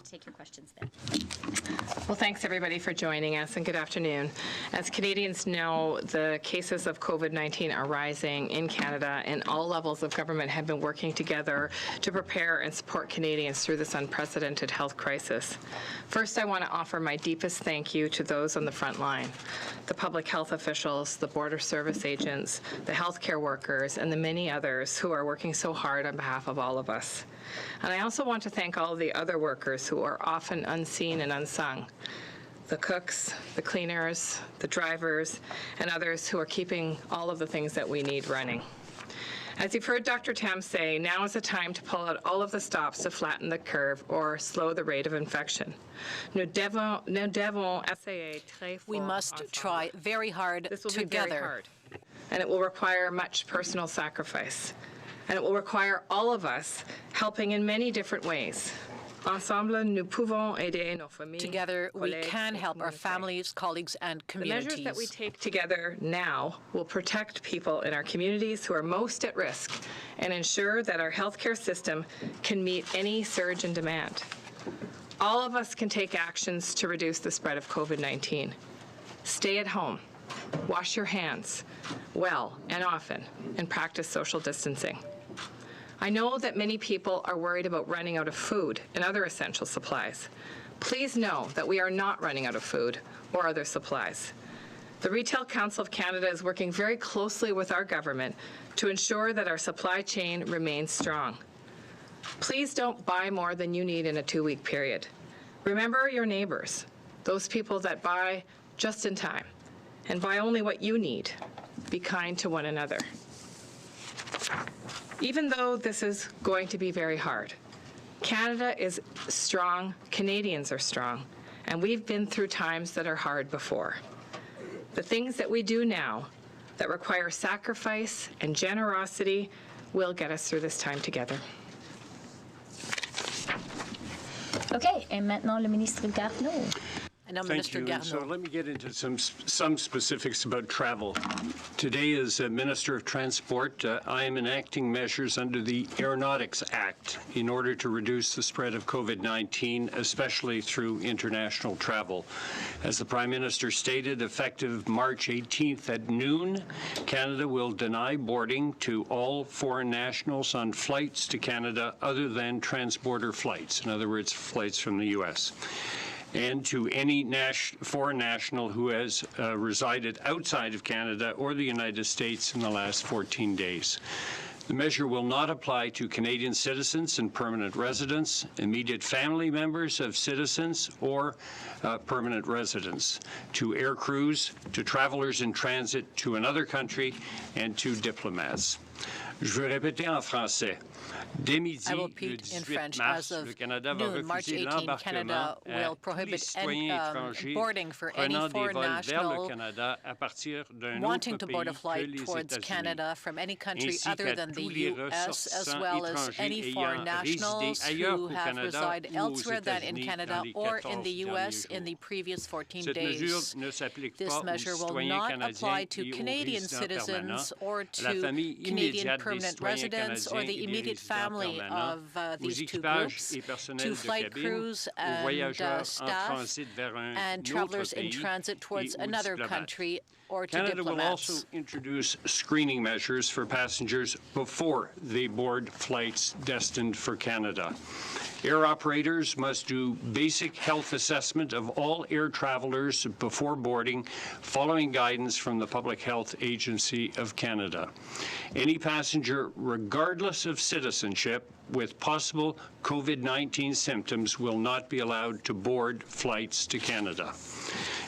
Well, thanks everybody for joining us, and good afternoon. As Canadians know, the cases of COVID-19 are rising in Canada, and all levels of government have been working together to prepare and support Canadians through this unprecedented health crisis. First, I want to offer my deepest thank you to those on the front line, the public health officials, the border service agents, the healthcare workers, and the many others who are working so hard on behalf of all of us. And I also want to thank all of the other workers who are often unseen and unsung, the cooks, the cleaners, the drivers, and others who are keeping all of the things that we need running. As you've heard Dr. Tam say, now is the time to pull out all of the stops to flatten the curve or slow the rate of infection. We must try very hard this will together. Be very hard, and it will require much personal sacrifice. And it will require all of us helping in many different ways. Ensemble, nous pouvons aider nos familles. Together, we can help our families, colleagues, and communities. The measures that we take together now will protect people in our communities who are most at risk and ensure that our healthcare system can meet any surge in demand. All of us can take actions to reduce the spread of COVID-19. Stay at home, wash your hands well and often, and practice social distancing. I know that many people are worried about running out of food and other essential supplies. Please know that we are not running out of food or other supplies. The Retail Council of Canada is working very closely with our government to ensure that our supply chain remains strong. Please don't buy more than you need in a 2-week period. Remember your neighbors, those people that buy just in time, and buy only what you need. Be kind to one another. Even though this is going to be very hard, Canada is strong, Canadians are strong, and we've been through times that are hard before. The things that we do now that require sacrifice and generosity will get us through this time together. OK, et maintenant le ministre Garneau. Thank you. And so let me get into some specifics about travel. Today, as Minister of Transport, I am enacting measures under the Aeronautics Act in order to reduce the spread of COVID-19, especially through international travel. As the Prime Minister stated, effective March 18th at noon, Canada will deny boarding to all foreign nationals on flights to Canada other than transborder flights, in other words, flights from the U.S., and to any foreign national who has resided outside of Canada or the United States in the last 14 days. The measure will not apply to Canadian citizens and permanent residents, immediate family members of citizens, or permanent residents, to air crews, to travelers in transit to another country, and to diplomats. Je vais répéter en français. Dès midi, le 18 mars, le Canada va refuser l'embarquement à tous les citoyens étrangers prenant des vols vers le Canada à partir d'un autre pays que les États-Unis, ainsi qu'à tous les ressortissants étrangers ayant résidé ailleurs qu'au Canada ou aux États-Unis dans les 14 derniers jours. Cette mesure ne s'applique pas aux citoyens canadiens et aux résidents permanents, à la famille immédiate des citoyens canadiens et des résidents permanents, aux équipages et personnels de cabine, aux voyageurs en transit vers un autre pays et aux diplomates. Canada will also introduce screening measures for passengers before they board flights destined for Canada. Air operators must do basic health assessment of all air travelers before boarding, following guidance from the Public Health Agency of Canada. Any passenger, regardless of citizenship, with possible COVID-19 symptoms will not be allowed to board flights to Canada.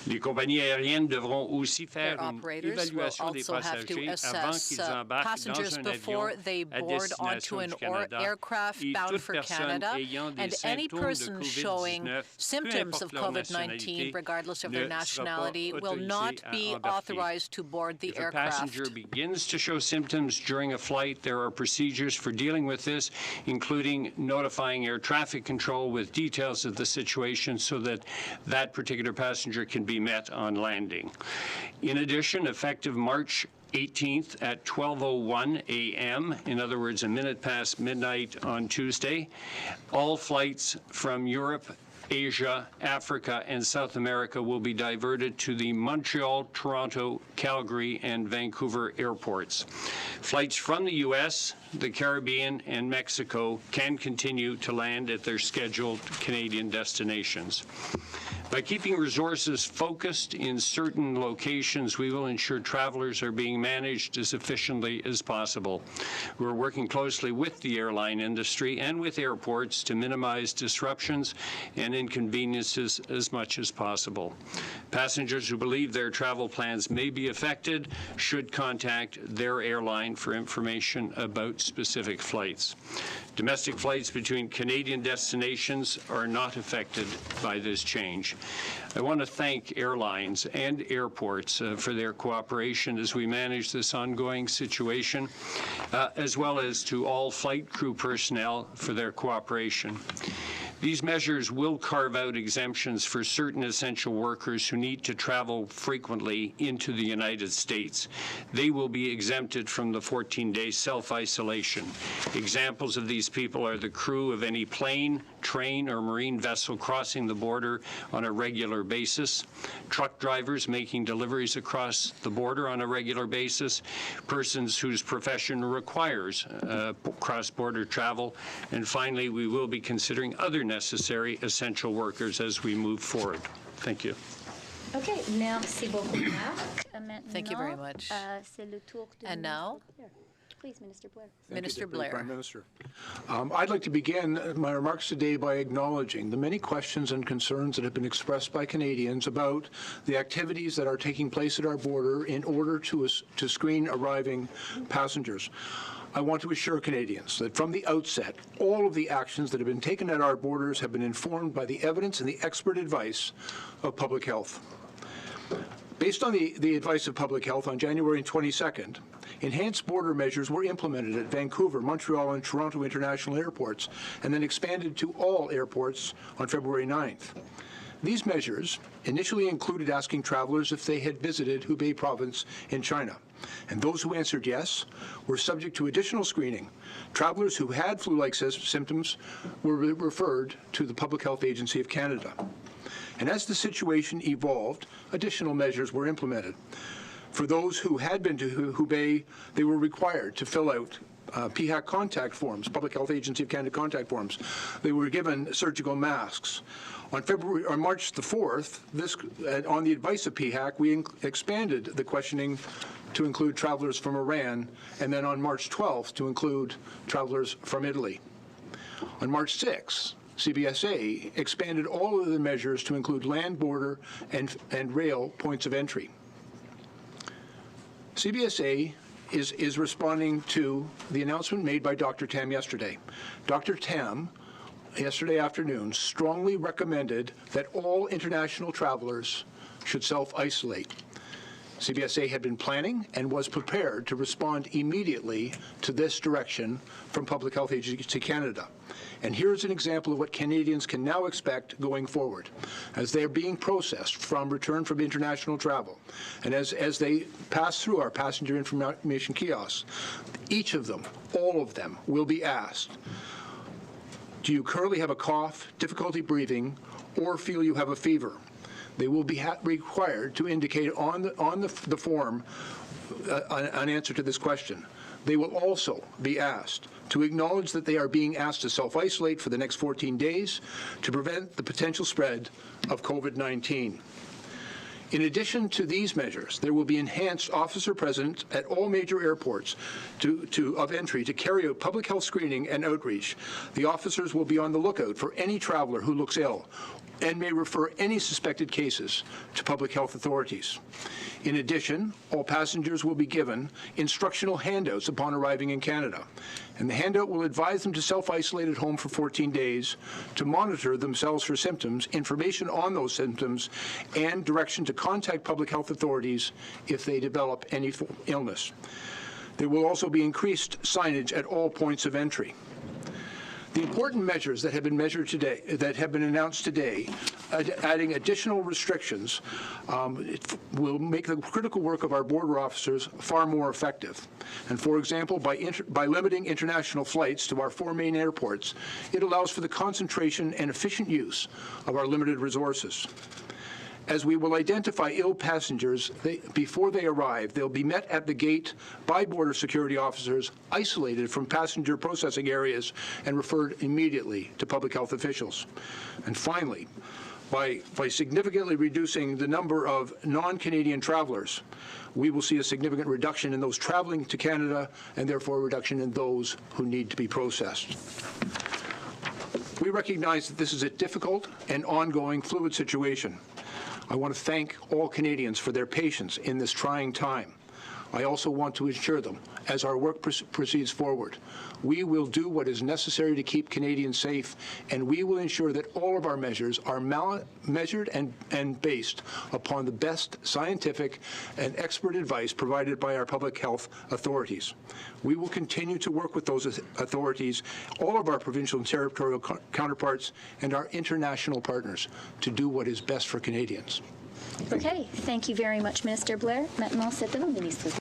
Les compagnies aériennes devront aussi faire une évaluation des passagers avant qu'ils embarquent dans un avion à destination du Canada et toute personne ayant des symptômes de COVID-19, symptoms of COVID-19, regardless of their nationality, will not be authorized to board the aircraft. If a passenger begins to show symptoms during a flight, there are procedures for dealing with this, including notifying air traffic control with details of the situation so that that particular passenger can be be met on landing. In addition, effective March 18th at 12:01 a.m., in other words, a minute past midnight on Tuesday, all flights from Europe, Asia, Africa, and South America will be diverted to the Montreal, Toronto, Calgary, and Vancouver airports. Flights from the U.S., the Caribbean, and Mexico can continue to land at their scheduled Canadian destinations. By keeping resources focused in certain locations, we will ensure travelers are being managed as efficiently as possible. We're working closely with the airline industry and with airports to minimize disruptions and inconveniences as much as possible. Passengers who believe their travel plans may be affected should contact their airline for information about specific flights. Domestic flights between Canadian destinations are not affected by this change. I want to thank airlines and airports for their cooperation as we manage this ongoing situation, as well as to all flight crew personnel for their cooperation. These measures will carve out exemptions for certain essential workers who need to travel frequently into the United States. They will be exempted from the 14-day self-isolation. Examples of these people are the crew of any plane, train, or marine vessel crossing the border on a regular basis, truck drivers making deliveries across the border on a regular basis, persons whose profession requires cross-border travel, and finally, we will be considering other necessary essential workers as we move forward. Thank you. Okay, merci beaucoup. Thank you very much. And now, please, Minister Blair. Minister Blair. Prime Minister. I'd like to begin my remarks today by acknowledging the many questions and concerns that have been expressed by Canadians about the activities that are taking place at our border in order to screen arriving passengers. I want to assure Canadians that from the outset, all of the actions that have been taken at our borders have been informed by the evidence and the expert advice of public health. Based on the advice of public health, on January 22nd, enhanced border measures were implemented at Vancouver, Montreal, and Toronto international airports, and then expanded to all airports on February 9th. These measures initially included asking travelers if they had visited Hubei province in China, and those who answered yes were subject to additional screening. Travelers who had flu-like symptoms were referred to the Public Health Agency of Canada. And as the situation evolved, additional measures were implemented. For those who had been to Hubei, they were required to fill out PHAC contact forms, Public Health Agency of Canada contact forms. They were given surgical masks. On March the 4th, on the advice of PHAC, we expanded the questioning to include travelers from Iran, and then on March 12th to include travelers from Italy. On March 6th, CBSA expanded all of the measures to include land, border, and rail points of entry. CBSA is responding to the announcement made by Dr. Tam yesterday. Dr. Tam, yesterday afternoon, strongly recommended that all international travelers should self-isolate. CBSA had been planning and was prepared to respond immediately to this direction from Public Health Agency Canada. And here's an example of what Canadians can now expect going forward as they are being processed from return from international travel. And as they pass through our passenger information kiosks, each of them, all of them, will be asked, do you currently have a cough, difficulty breathing, or feel you have a fever? They will be required to indicate on the form an answer to this question. They will also be asked to acknowledge that they are being asked to self-isolate for the next 14 days to prevent the potential spread of COVID-19. In addition to these measures, there will be enhanced officer presence at all major airports of entry to carry out public health screening and outreach. The officers will be on the lookout for any traveler who looks ill and may refer any suspected cases to public health authorities. In addition, all passengers will be given instructional handouts upon arriving in Canada, and the handout will advise them to self-isolate at home for 14 days, to monitor themselves for symptoms, information on those symptoms, and direction to contact public health authorities if they develop any illness. There will also be increased signage at all points of entry. The important measures that have been announced today, adding additional restrictions, will make the critical work of our border officers far more effective. And for example, by limiting international flights to our 4 main airports, it allows for the concentration and efficient use of our limited resources. As we will identify ill passengers before they arrive, they'll be met at the gate by border security officers, isolated from passenger processing areas, and referred immediately to public health officials. And finally, by significantly reducing the number of non-Canadian travelers, we will see a significant reduction in those traveling to Canada and therefore a reduction in those who need to be processed. We recognize that this is a difficult and ongoing fluid situation. I want to thank all Canadians for their patience in this trying time. I also want to assure them, as our work proceeds forward, we will do what is necessary to keep Canadians safe, and we will ensure that all of our measures are measured and based upon the best scientific and expert advice provided by our public health authorities. We will continue to work with those authorities, all of our provincial and territorial counterparts, and our international partners to do what is best for Canadians. Okay, thank you very much, Minister Blair. Maintenant, c'est à vous, Ministre.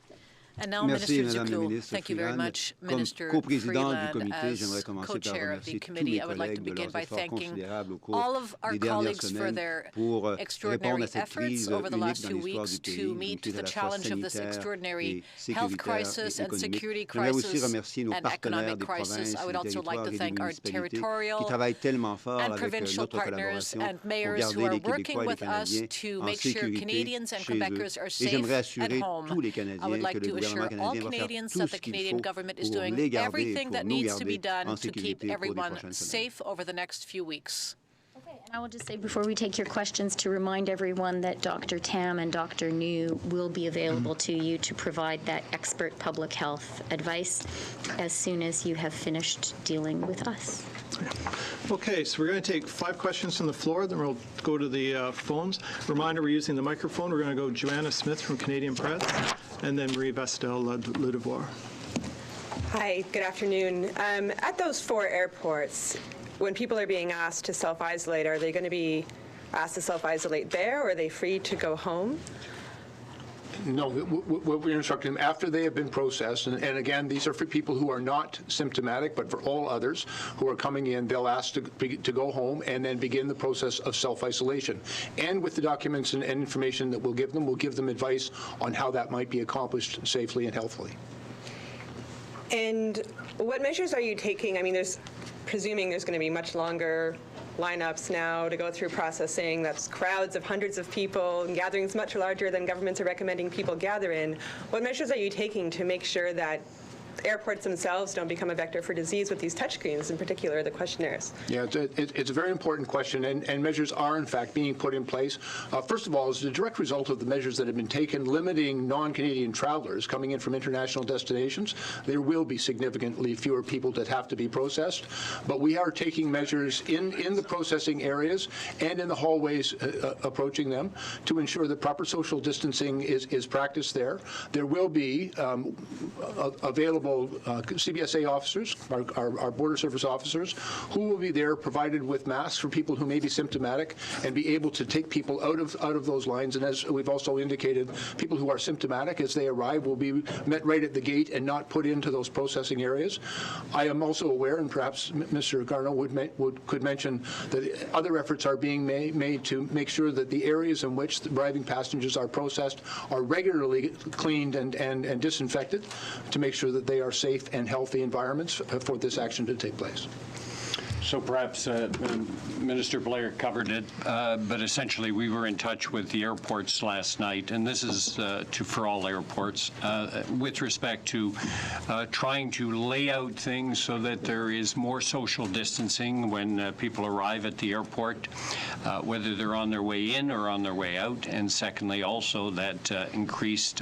And now, Minister Duclos, thank you very much, Minister Freeland. As co-chair of the committee, I would like to begin by thanking all of our colleagues for their extraordinary efforts over the last few weeks to meet the challenge of this extraordinary health crisis and security crisis and economic crisis. I would also like to thank our territorial and provincial partners and mayors who are working with us to make sure Canadians and Quebecers are safe at home. I would like to assure all Canadians that the Canadian government is doing everything that needs to be done to keep everyone safe over the next few weeks. Okay, and I will just say before we take your questions to remind everyone that Dr. Tam and Dr. New will be available to you to provide that expert public health advice as soon as you have finished dealing with us. Okay, so we're going to take 5 questions from the floor, then we'll go to the phones. Reminder, we're using the microphone. We're going to go Joanna Smith from Canadian Press, and then Marie Vestel, Le Devoir. Hi, good afternoon. At those 4 airports, when people are being asked to self-isolate, are they going to be asked to self-isolate there, or are they free to go home? No, we're instructing them after they have been processed, and again, these are for people who are not symptomatic, but for all others who are coming in, they'll ask to go home and then begin the process of self-isolation. And with the documents and information that we'll give them advice on how that might be accomplished safely and healthily. And what measures are you taking? I mean, presuming there's going to be much longer lineups now to go through processing. That's crowds of hundreds of people and gatherings much larger than governments are recommending people gather in. What measures are you taking to make sure that airports themselves don't become a vector for disease with these touchscreens, in particular the questionnaires? Yeah, it's a very important question, and measures are, in fact, being put in place. First of all, as a direct result of the measures that have been taken limiting non-Canadian travelers coming in from international destinations, there will be significantly fewer people that have to be processed. But we are taking measures in the processing areas and in the hallways approaching them to ensure that proper social distancing is practiced there. There will be available CBSA officers, our border service officers, who will be there provided with masks for people who may be symptomatic and be able to take people out of those lines. And as we've also indicated, people who are symptomatic as they arrive will be met right at the gate and not put into those processing areas. I am also aware, and perhaps Mr. Garneau could mention, that other efforts are being made to make sure that the areas in which the arriving passengers are processed are regularly cleaned and disinfected to make sure that they are safe and healthy environments for this action to take place. So perhaps Minister Blair covered it, but essentially we were in touch with the airports last night, and this is for all airports, with respect to trying to lay out things so that there is more social distancing when people arrive at the airport, whether they're on their way in or on their way out, and secondly also that increased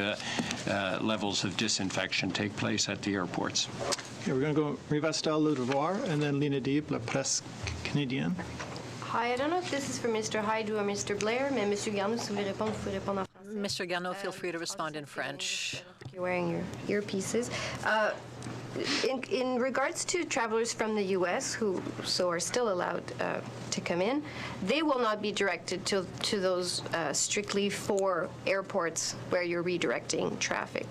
levels of disinfection take place at the airports. Okay, we're going to go Marie Vestel, Le Devoir, and then Lina Deeb, La Presse Canadienne. Hi, I don't know if this is for Mr. Rideau or Mr. Blair, mais Monsieur Garneau, si vous voulez répondre, vous pouvez répondre en français. Mr. Garneau, feel free to respond in French. You're wearing your earpieces. in regards to travelers from the U.S. who are still allowed to come in, they will not be directed to those strictly 4 airports where you're redirecting traffic.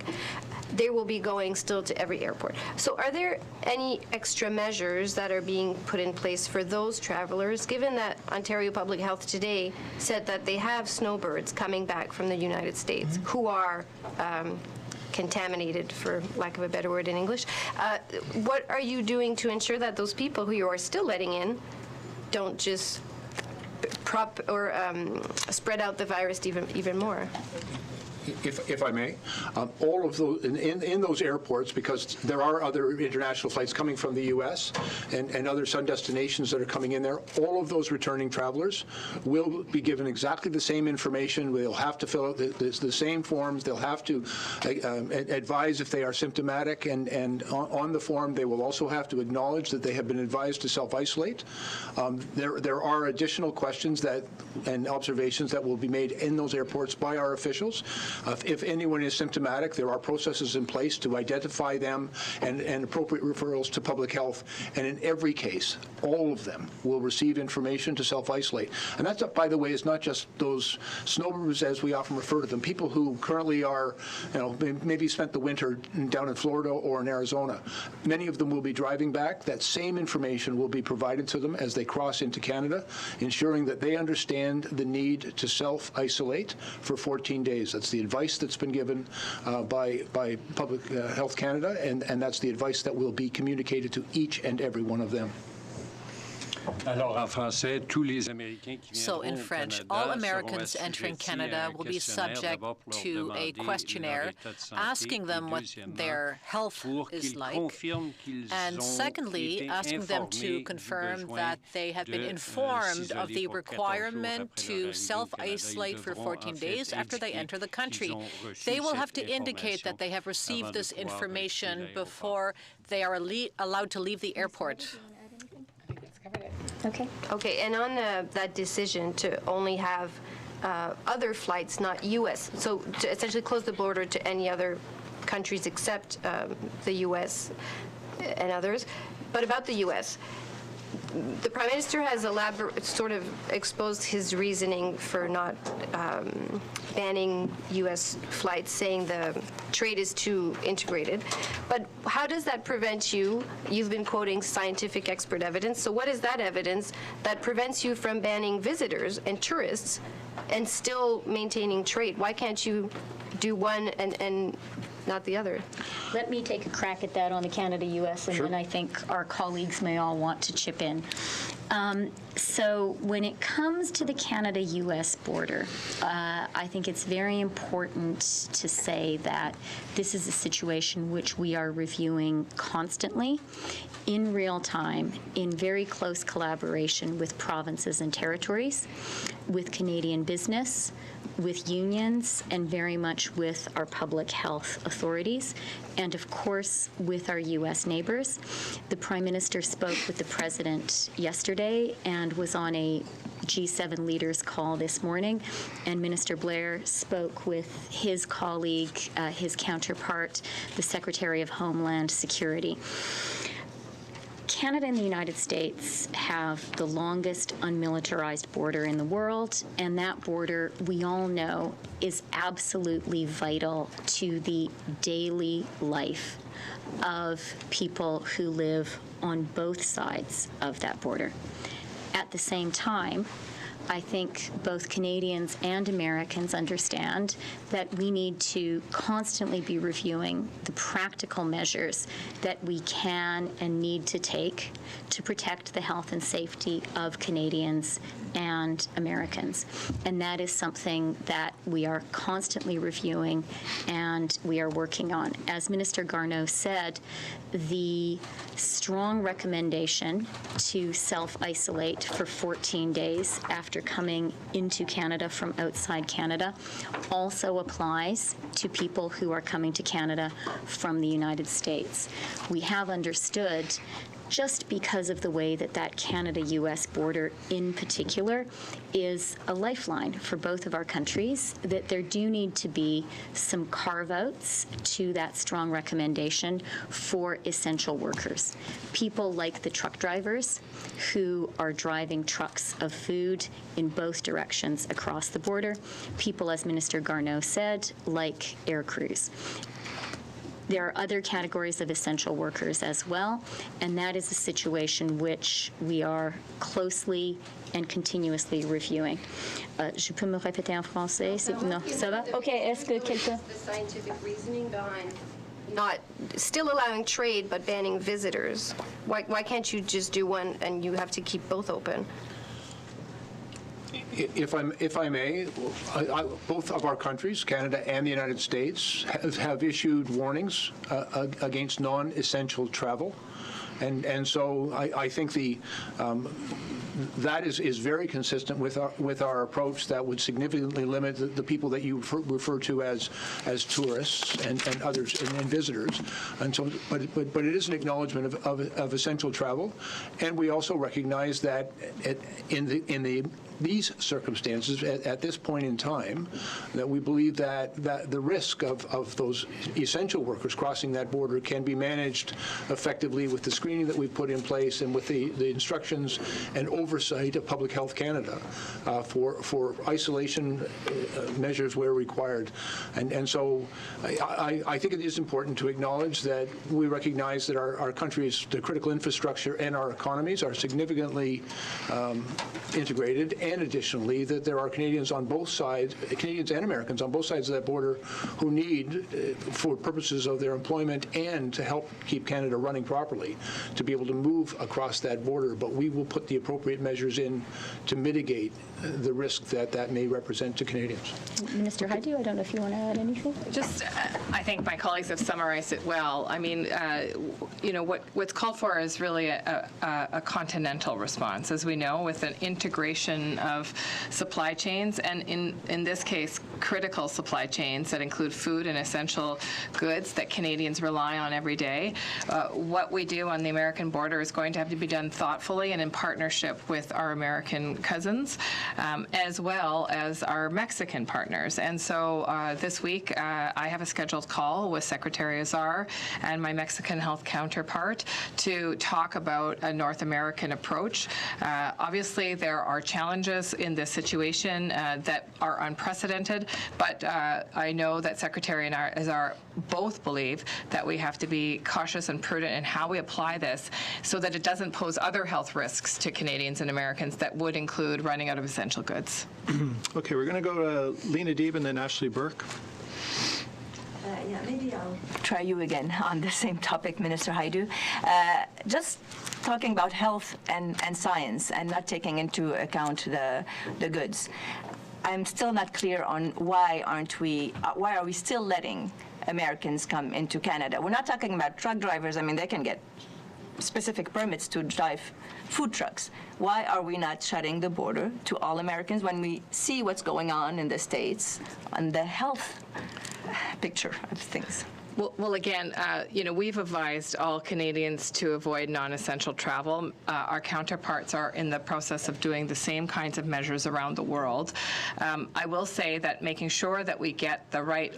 They will be going still to every airport. So are there any extra measures that are being put in place for those travelers, given that Ontario Public Health today said that they have snowbirds coming back from the United States who are contaminated, for lack of a better word in English? What are you doing to ensure that those people who you are still letting in don't just spread out the virus even more? If I may, all of those in those airports, because there are other international flights coming from the U.S. and other sun destinations that are coming in there, all of those returning travelers will be given exactly the same information. They'll have to fill out the same forms. They'll have to advise if they are symptomatic, and on the form they will also have to acknowledge that they have been advised to self-isolate. There are additional questions and observations that will be made in those airports by our officials. If anyone is symptomatic, there are processes in place to identify them and appropriate referrals to public health. And in every case, all of them will receive information to self-isolate. And that, by the way, is not just those snowbirds, as we often refer to them, people who currently are, maybe spent the winter down in Florida or in Arizona. Many of them will be driving back. That same information will be provided to them as they cross into Canada, ensuring that they understand the need to self-isolate for 14 days. That's the advice that's been given by Public Health Canada, and that's the advice that will be communicated to each and every one of them. So in French, all Americans entering Canada will be subject to a questionnaire asking them what their health is like, and secondly, asking them to confirm that they have been informed of the requirement to self-isolate for 14 days after they enter the country. They will have to indicate that they have received this information before they are allowed to leave the airport. Okay, and on that decision to only have other flights, not U.S., so to essentially close the border to any other countries except the U.S. and others, but about the U.S., the Prime Minister has sort of exposed his reasoning for not banning U.S. flights, saying the trade is too integrated. But how does that prevent you? You've been quoting scientific expert evidence. So what is that evidence that prevents you from banning visitors and tourists and still maintaining trade? Why can't you do one and not the other? Let me take a crack at that on the Canada-U.S., and then I think our colleagues may all want to chip in. So when it comes to the Canada-U.S. border, I think it's very important to say that this is a situation which we are reviewing constantly, in real time, in very close collaboration with provinces and territories, with Canadian business, with unions, and very much with our public health authorities, and of course with our U.S. neighbors. The Prime Minister spoke with the President yesterday and was on a G7 leaders call this morning, and Minister Blair spoke with his colleague, his counterpart, the Secretary of Homeland Security. Canada and the United States have the longest unmilitarized border in the world, and that border, we all know, is absolutely vital to the daily life of people who live on both sides of that border. At the same time, I think both Canadians and Americans understand that we need to constantly be reviewing the practical measures that we can and need to take to protect the health and safety of Canadians and Americans. And that is something that we are constantly reviewing and we are working on. As Minister Garneau said, the strong recommendation to self-isolate for 14 days after coming into Canada from outside Canada also applies to people who are coming to Canada from the United States. We have understood, just because of the way that Canada-U.S. border in particular is a lifeline for both of our countries, that there do need to be some carve-outs to that strong recommendation for essential workers. People like the truck drivers who are driving trucks of food in both directions across the border. People, as Minister Garneau said, like air crews. There are other categories of essential workers as well, and that is a situation which we are closely and continuously reviewing. Je peux me répéter en français? Non, ça va? OK, est-ce que quelqu'un... The scientific reasoning behind not still allowing trade but banning visitors. Why can't you just do one and you have to keep both open? If I may, both of our countries, Canada and the United States, have issued warnings against non-essential travel. And so I think that is very consistent with our approach that would significantly limit the people that you refer to as tourists and others and visitors. And so, but it is an acknowledgement of essential travel, and we also recognize that in these circumstances, at this point in time, that we believe that the risk of those essential workers crossing that border can be managed effectively with the screening that we've put in place and with the instructions and oversight of Public Health Canada for isolation measures where required. And so I think it is important to acknowledge that we recognize that our country's the critical infrastructure and our economies are significantly integrated, and additionally that there are Canadians on both sides, Canadians and Americans on both sides of that border who need, for purposes of their employment and to help keep Canada running properly, to be able to move across that border. But we will put the appropriate measures in to mitigate the risk that may represent to Canadians. Minister Rideau, I don't know if you want to add anything. Just, I think my colleagues have summarized it well. I mean, what's called for is really a continental response, as we know, with an integration of supply chains, and in this case, critical supply chains that include food and essential goods that Canadians rely on every day. What we do on the American border is going to have to be done thoughtfully and in partnership with our American cousins, as well as our Mexican partners. And so this week, I have a scheduled call with Secretary Azar and my Mexican health counterpart to talk about a North American approach. Obviously, there are challenges in this situation that are unprecedented, but I know that Secretary and Azar both believe that we have to be cautious and prudent in how we apply this so that it doesn't pose other health risks to Canadians and Americans that would include running out of essential goods. Okay, we're going to go to Lena Deeb and then Ashley Burke. Yeah, maybe I'll try you again on the same topic, Minister Rideau. Just talking about health and science and not taking into account the goods. I'm still not clear on why are we still letting Americans come into Canada? We're not talking about truck drivers. I mean, they can get specific permits to drive food trucks. Why are we not shutting the border to all Americans when we see what's going on in the States on the health picture of things? Well, again, we've advised all Canadians to avoid non-essential travel. Our counterparts are in the process of doing the same kinds of measures around the world. I will say that making sure that we get the right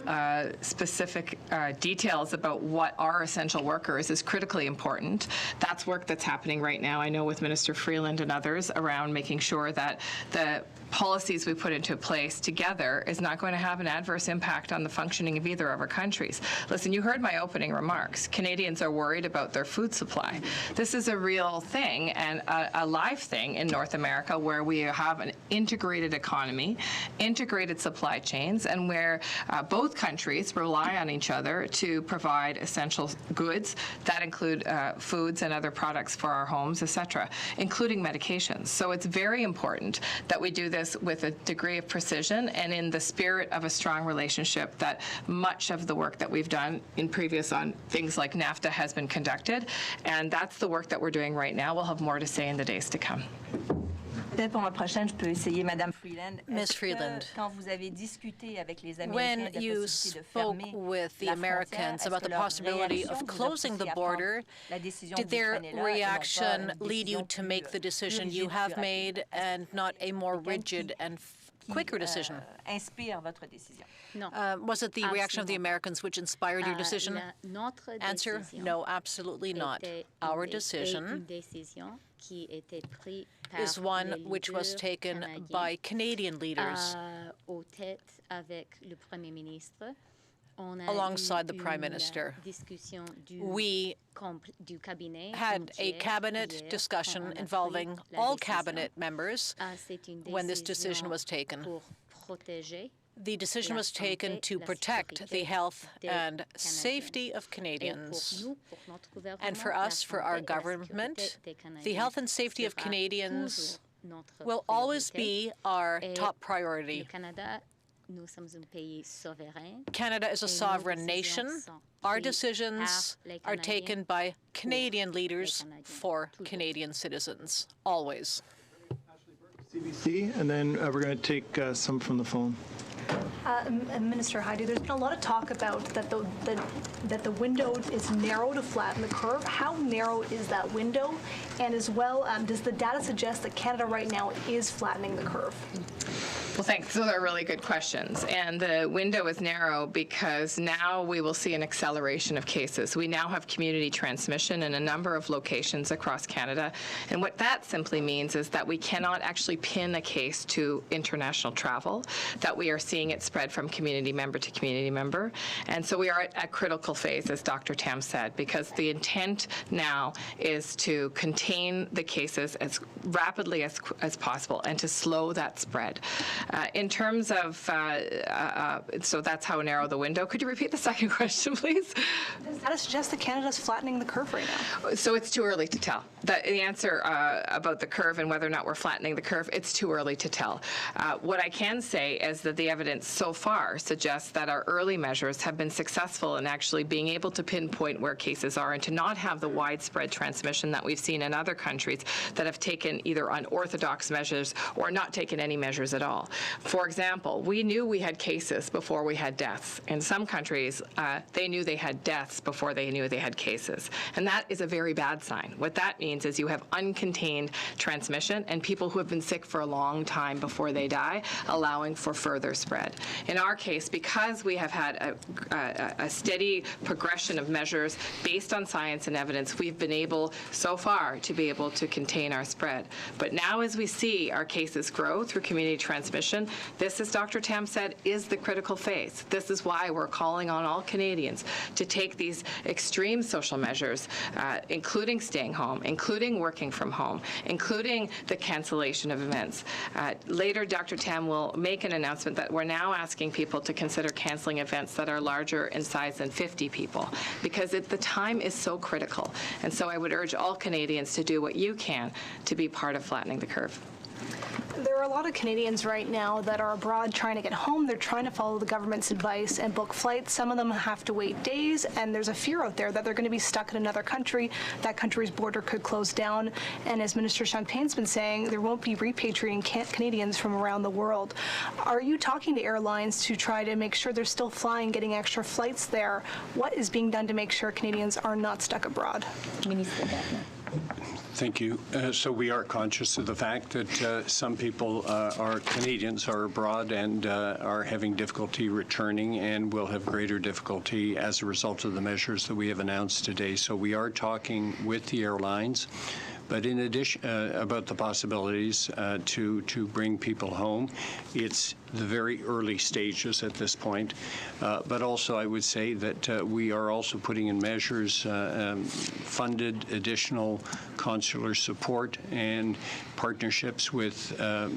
specific details about what are essential workers is critically important. That's work that's happening right now, I know, with Minister Freeland and others around making sure that the policies we put into place together is not going to have an adverse impact on the functioning of either of our countries. Listen, you heard my opening remarks. Canadians are worried about their food supply. This is a real thing and a live thing in North America where we have an integrated economy, integrated supply chains, and where both countries rely on each other to provide essential goods that include foods and other products for our homes, etc., including medications. So it's very important that we do this with a degree of precision and in the spirit of a strong relationship that much of the work that we've done in previous on things like NAFTA has been conducted, and that's the work that we're doing right now. We'll have more to say in the days to come. Peut-être pour ma prochaine, je peux essayer, Madame Freeland. Ms. Freeland, quand vous avez discuté avec les Américains when you spoke with the Americans about the possibility of closing the border, did their reaction lead you to make the decision you have made and not a more rigid and quicker decision? Was it the reaction of the Americans which inspired your decision? Answer, no, absolutely not. Our decision is one which was taken by Canadian leaders alongside the Prime Minister. We had a cabinet discussion involving all cabinet members when this decision was taken. The decision was taken to protect the health and safety of Canadians. And for us, for our government, the health and safety of Canadians will always be our top priority. Canada is a sovereign nation. Our decisions are taken by Canadian leaders for Canadian citizens, always. CBC, and then we're going to take some from the phone. Minister Hajdu, there's been a lot of talk about that the window is narrow to flatten the curve. How narrow is that window? And as well, does the data suggest that Canada right now is flattening the curve? Well, thanks. Those are really good questions. And the window is narrow because now we will see an acceleration of cases. We now have community transmission in a number of locations across Canada. And what that simply means is that we cannot actually pin a case to international travel, that we are seeing it spread from community member to community member. And so we are at a critical phase, as Dr. Tam said, because the intent now is to contain the cases as rapidly as possible and to slow that spread. In terms of, so that's how narrow the window. Could you repeat the second question, please? Does that suggest that Canada's flattening the curve right now? So it's too early to tell. The answer about the curve and whether or not we're flattening the curve, it's too early to tell. What I can say is that the evidence so far suggests that our early measures have been successful in actually being able to pinpoint where cases are and to not have the widespread transmission that we've seen in other countries that have taken either unorthodox measures or not taken any measures at all. For example, we knew we had cases before we had deaths. In some countries, they knew they had deaths before they knew they had cases. And that is a very bad sign. What that means is you have uncontained transmission and people who have been sick for a long time before they die, allowing for further spread. In our case, because we have had a steady progression of measures based on science and evidence, we've been able so far to be able to contain our spread. But now as we see our cases grow through community transmission, this, as Dr. Tam said, is the critical phase. This is why we're calling on all Canadians to take these extreme social measures, including staying home, including working from home, including the cancellation of events. Later, Dr. Tam will make an announcement that we're now asking people to consider canceling events that are larger in size than 50 people, because the time is so critical. And so I would urge all Canadians to do what you can to be part of flattening the curve. There are a lot of Canadians right now that are abroad trying to get home. They're trying to follow the government's advice and book flights. Some of them have to wait days, and there's a fear out there that they're going to be stuck in another country. That country's border could close down. And as Minister Champagne's been saying, there won't be repatriating Canadians from around the world. Are you talking to airlines to try to make sure they're still flying, getting extra flights there? What is being done to make sure Canadians are not stuck abroad? Thank you. So we are conscious of the fact that some people Canadians are abroad and are having difficulty returning and will have greater difficulty as a result of the measures that we have announced today. So we are talking with the airlines. But in addition, about the possibilities to bring people home, it's the very early stages at this point. But also, I would say that we are also putting in measures, funded additional consular support and partnerships with on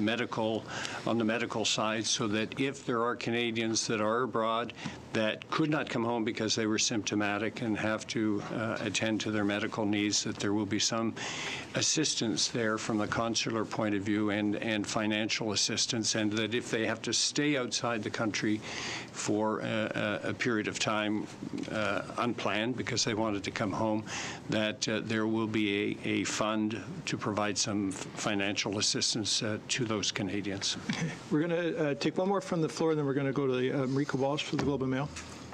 the medical side, so that if there are Canadians that are abroad that could not come home because they were symptomatic and have to attend to their medical needs, that there will be some assistance there from the consular point of view and financial assistance, and that if they have have to stay outside the country for a period of time unplanned because they wanted to come home, that there will be a fund to provide some financial assistance to those Canadians. Okay. We're going to take one more from the floor, and then we're going to go to Marika Walsh for the Globe and Mail.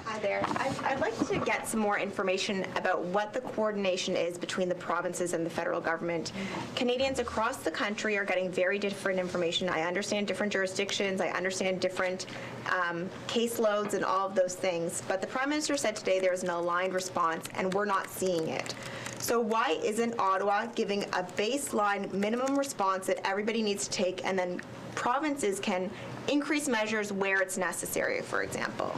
Hi there. I'd like to get some more information about what the coordination is between the provinces and the federal government. Canadians across the country are getting very different information. I understand different jurisdictions. I understand different caseloads and all of those things. But the Prime Minister said today there is an aligned response, and we're not seeing it. So why isn't Ottawa giving a baseline minimum response that everybody needs to take, and then provinces can increase measures where it's necessary, for example?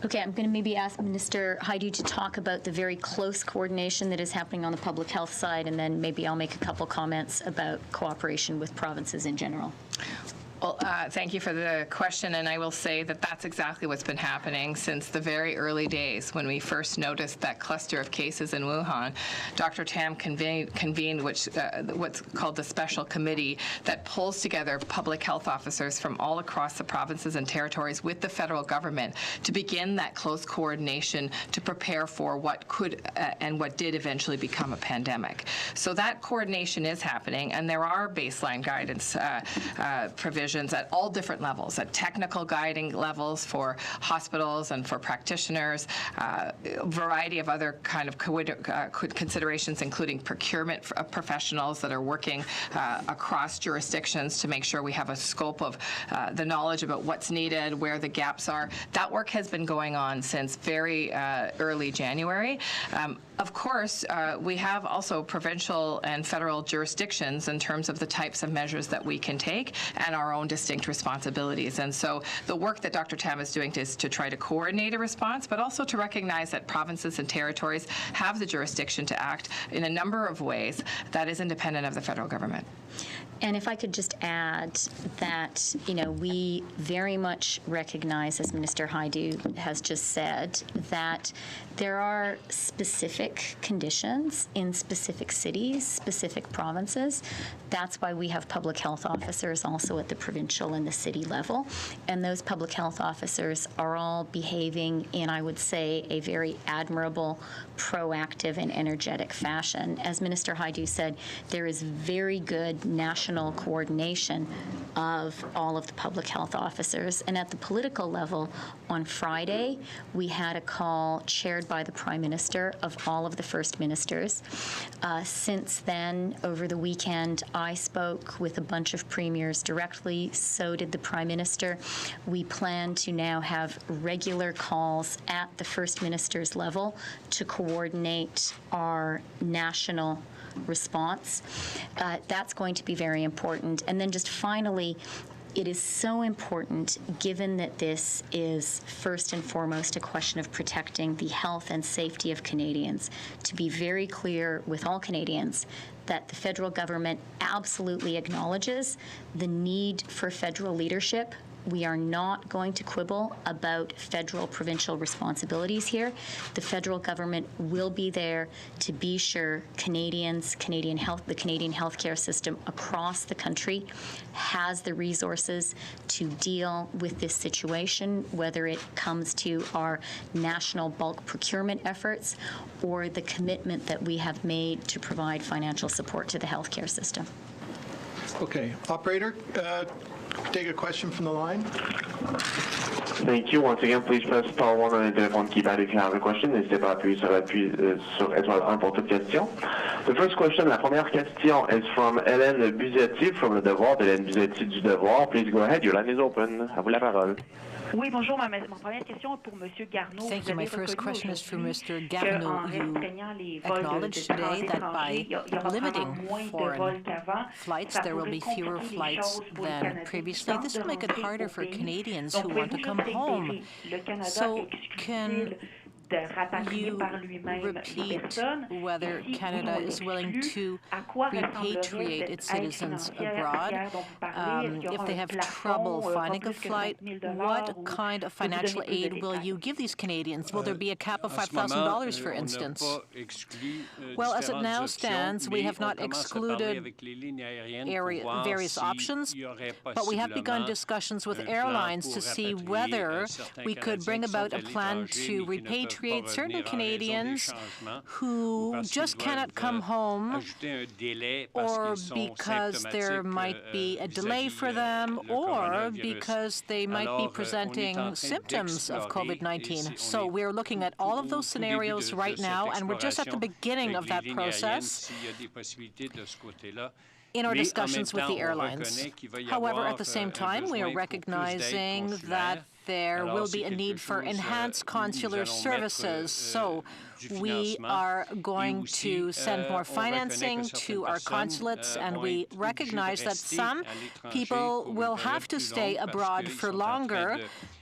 Okay, I'm going to maybe ask Minister Hajdu to talk about the very close coordination that is happening on the public health side, and then maybe I'll make a couple comments about cooperation with provinces in general. Well, thank you for the question, and I will say that that's exactly what's been happening since the very early days when we first noticed that cluster of cases in Wuhan. Dr. Tam convened what's called the special committee that pulls together public health officers from all across the provinces and territories with the federal government to begin that close coordination to prepare for what could and what did eventually become a pandemic. So that coordination is happening, and there are baseline guidance provisions at all different levels, at technical guiding levels for hospitals and for practitioners, a variety of other kind of considerations, including procurement professionals that are working across jurisdictions to make sure we have a scope of the knowledge about what's needed, where the gaps are. That work has been going on since very early January. Of course, we have also provincial and federal jurisdictions in terms of the types of measures that we can take and our own distinct responsibilities. And so the work that Dr. Tam is doing is to try to coordinate a response, but also to recognize that provinces and territories have the jurisdiction to act in a number of ways that is independent of the federal government. And if I could just add that, we very much recognize, as Minister Hajdu has just said, that there are specific conditions in specific cities, specific provinces. That's why we have public health officers also at the provincial and the city level. And those public health officers are all behaving in, I would say, a very admirable, proactive, and energetic fashion. As Minister Hajdu said, there is very good national coordination of all of the public health officers. And at the political level, on Friday, we had a call chaired by the Prime Minister of all of the First Ministers. Since then, over the weekend, I spoke with a bunch of premiers directly, so did the Prime Minister. We plan to now have regular calls at the First Minister's level to coordinate our national response. That's going to be very important. And then just finally, it is so important, given that this is first and foremost a question of protecting the health and safety of Canadians, to be very clear with all Canadians that the federal government absolutely acknowledges the need for federal leadership. We are not going to quibble about federal provincial responsibilities here. The federal government will be there to be sure the Canadian healthcare system across the country has the resources to deal with this situation, whether it comes to our national bulk procurement efforts or the commitment that we have made to provide financial support to the healthcare system. Okay, operator, take a question from the line. Thank you. Once again, please press star 1 on the telephone keypad if you have a question. N'hésitez pas à appuyer sur étoile 1 pour toute question. The first question, la première question is from Hélène Buzetti from Le Devoir, Hélène Buzetti du Devoir. Please go ahead. Your line is open. À vous la parole. Oui, bonjour. Ma première question est pour M. Garneau. Thank you. My first question is for Mr. Garneau. You acknowledged today that by limiting foreign flights, there will be fewer flights than previously. This will make it harder for Canadians who want to come home. So can you repeat whether Canada is willing to repatriate its citizens abroad. If they have trouble finding a flight, what kind of financial aid will you give these Canadians? Will there be a cap of $5,000, for instance? Well, as it now stands, we have not excluded various options, but we have begun discussions with airlines to see whether we could bring about a plan to repatriate certain Canadians who just cannot come home, or because there might be a delay for them, or because they might be presenting symptoms of COVID-19. So we're looking at all of those scenarios right now, and we're just at the beginning of that process in our discussions with the airlines. However, at the same time, we are recognizing that there will be a need for enhanced consular services. So we are going to send more financing to our consulates, and we recognize that some people will have to stay abroad for longer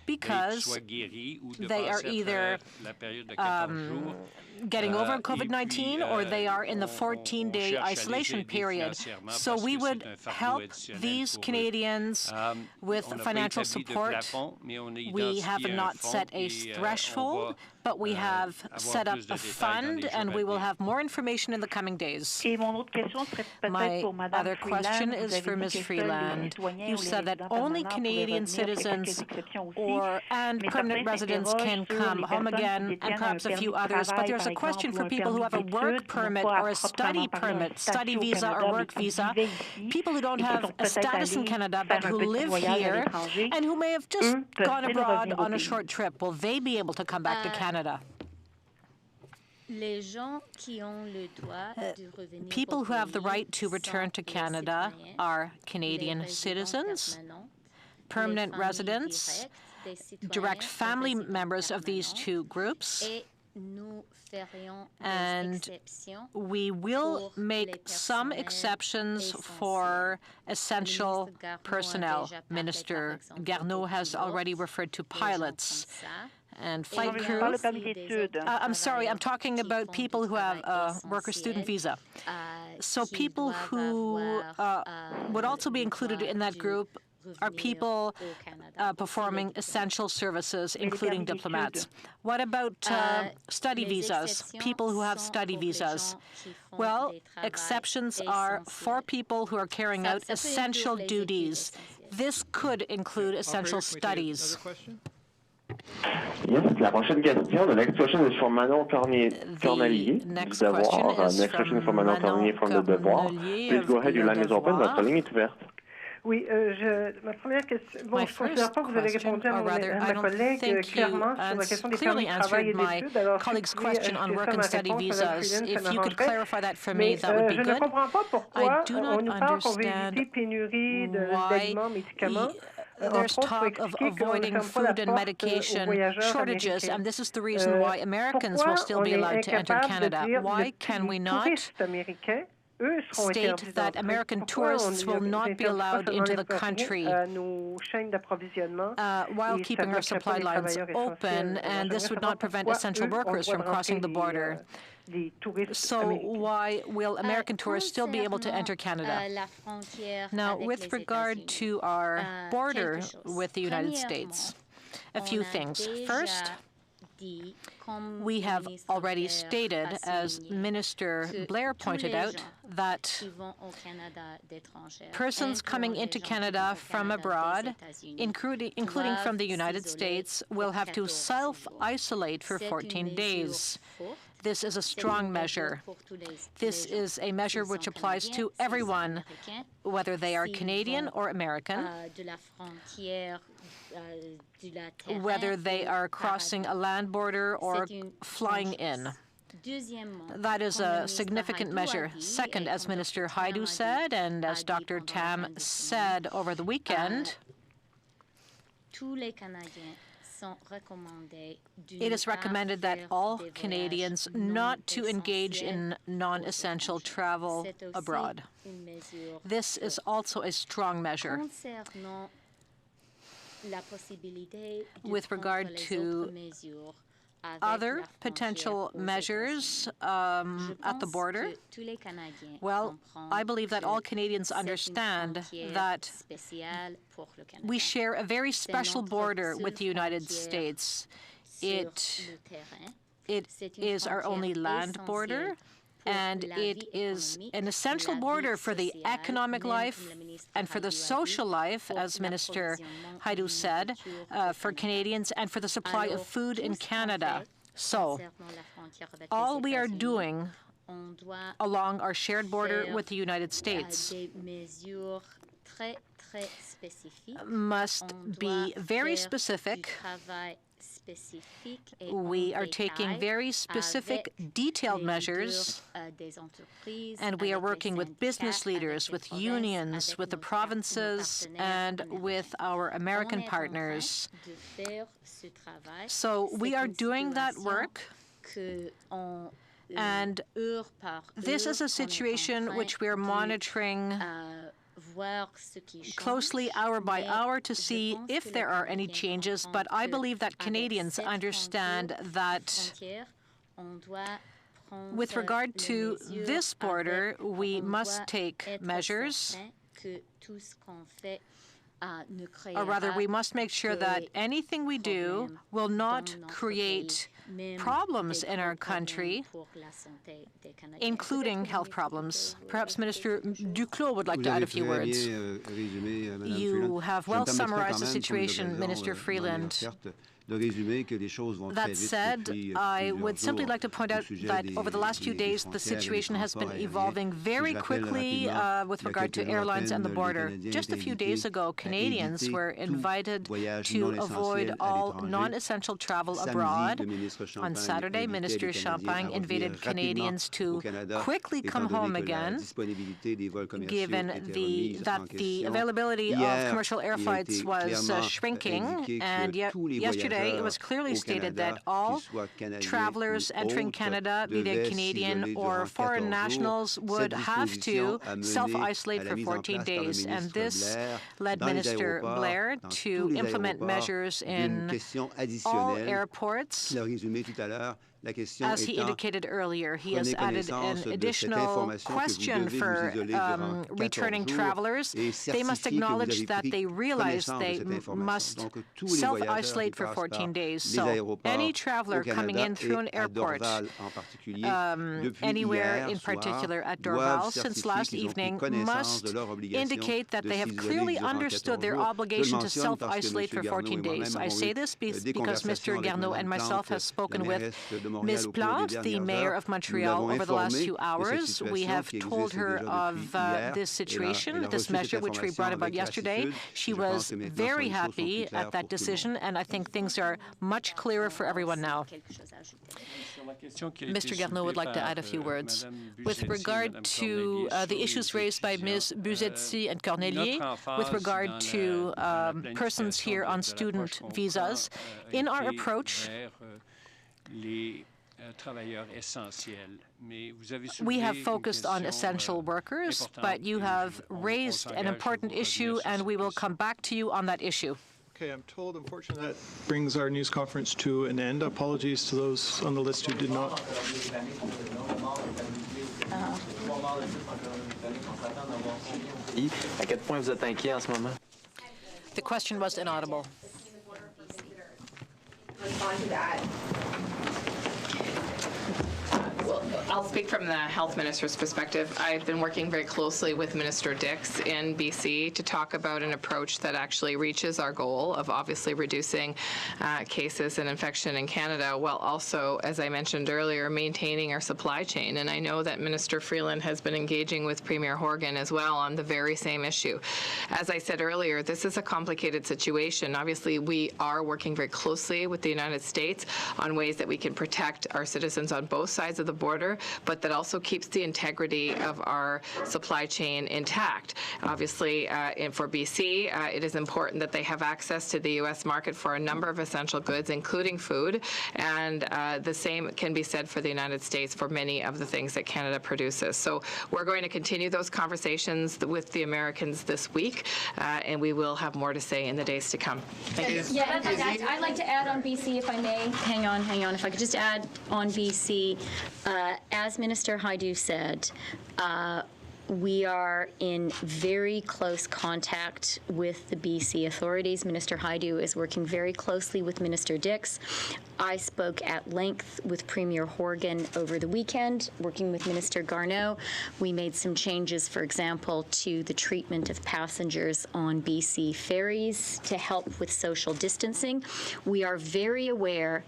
because they are either getting over COVID-19 or they are in the 14-day isolation period. So we would help these Canadians with financial support. We have not set a threshold, but we have set up a fund, and we will have more information in the coming days. My other question is for Ms. Freeland. You said that only Canadian citizens and permanent residents can come home again, and perhaps a few others, but there's a question for people who have a work permit or a study permit, study visa or work visa, people who don't have a status in Canada but who live here and who may have just gone abroad on a short trip. Will they be able to come back to Canada? People who have the right to return to Canada are Canadian citizens, permanent residents, direct family members of these two groups, and we will make some exceptions for essential personnel. Minister Garneau has already referred to pilots and flight crew. I'm sorry, I'm talking about people who have a worker student visa. So people who would also be included in that group are people performing essential services, including diplomats. What about study visas, people who have study visas? Well, exceptions are for people who are carrying out essential duties. This could include essential studies. Yes, la prochaine question. The next question is from Manon Cornelier. Next question is from Manon Cornelier from the Devoir. Please go ahead, your line is open, votre ligne est ouverte. Oui, ma première question. Bon, je ne considère pas que vous avez répondu à ma collègue clairement sur la question des permis de travail et d'études. Alors, If you could clarify that for me, that would be good. Je ne comprends pas pourquoi on nous parle qu'on veut éviter pénurie d'aliments, médicaments. There's talk of avoiding food and medication shortages, and this is the reason why Americans will still be allowed to enter Canada. Why can we not state that American tourists will not be allowed into the country while keeping our supply lines open, and this would not prevent essential workers from crossing the border? So why will American tourists still be able to enter Canada? Now, with regard to our border with the United States, a few things. First, we have already stated, as Minister Blair pointed out, that persons coming into Canada from abroad, including from the United States, will have to self-isolate for 14 days. This is a strong measure. This is a measure which applies to everyone, whether they are Canadian or American, whether they are crossing a land border or flying in. That is a significant measure. Second, as Minister Haidoo said, and as Dr. Tam said over the weekend, it is recommended that all Canadians not to engage in non-essential travel abroad. This is also a strong measure. With regard to other potential measures at the border? Well, I believe that all Canadians understand that we share a very special border with the United States. It is our only land border, and it is an essential border for the economic life and for the social life, as Minister Rideau said, for Canadians and for the supply of food in Canada. So, all we are doing along our shared border with the United States must be very specific. We are taking very specific, detailed measures, and we are working with business leaders, with unions, with the provinces, and with our American partners. So we are doing that work, and this is a situation which we are monitoring closely hour by hour to see if there are any changes, but I believe that Canadians understand that with regard to this border, we must take measures, or rather, we must make sure that anything we do will not create problems in our country, including health problems. Perhaps Minister Duclos would like to add a few words. You have well summarized the situation, Minister Freeland. That said, I would simply like to point out that over the last few days, the situation has been evolving very quickly with regard to airlines and the border. Just a few days ago, Canadians were invited to avoid all non-essential travel abroad. On Saturday, Minister Champagne invited Canadians to quickly come home again, given that the availability of commercial air flights was shrinking, and yet yesterday, it was clearly stated that all travelers entering Canada, be they Canadian or foreign nationals, would have to self-isolate for 14 days. And this led Minister Blair to implement measures in all airports. As he indicated earlier, he has added an additional question for returning travelers. They must acknowledge that they realize they must self-isolate for 14 days. So any traveler coming in through an airport, anywhere in particular at Dorval since last evening, must indicate that they have clearly understood their obligation to self-isolate for 14 days. I say this because Mr. Garneau and myself have spoken with Ms. Plante, the mayor of Montreal, over the last few hours. We have told her of this situation, this measure which we brought about yesterday. She was very happy at that decision, and I think things are much clearer for everyone now. Mr. Garneau would like to add a few words. With regard to the issues raised by Ms. Buzetzi and Cornelier, with regard to persons here on student visas, in our approach, we have focused on essential workers, but you have raised an important issue, and we will come back to you on that issue. Okay, I'm told, unfortunately, that brings our news conference to an end. Apologies to those on the list who did not. À quel point vous êtes inquiet en ce moment? The question was inaudible. Respond to that. Well, I'll speak from the health minister's perspective. I've been working very closely with Minister Dix in BC to talk about an approach that actually reaches our goal of obviously reducing cases and infection in Canada, while also, as I mentioned earlier, maintaining our supply chain. And I know that Minister Freeland has been engaging with Premier Horgan as well on the very same issue. As I said earlier, this is a complicated situation. Obviously, we are working very closely with the United States on ways that we can protect our citizens on both sides of the border, but that also keeps the integrity of our supply chain intact. Obviously, for BC, it is important that they have access to the U.S. market for a number of essential goods, including food, and the same can be said for the United States for many of the things that Canada produces. So we're going to continue those conversations with the Americans this week, and we will have more to say in the days to come. Thank you. Yeah, I'd like to add on BC, if I may. Hang on. If I could just add on BC, as Minister Hajdu said, we are in very close contact with the BC authorities. Minister Hajdu is working very closely with Minister Dix. I spoke at length with Premier Horgan over the weekend, working with Minister Garneau. We made some changes, for example, to the treatment of passengers on BC ferries to help with social distancing. We are very aware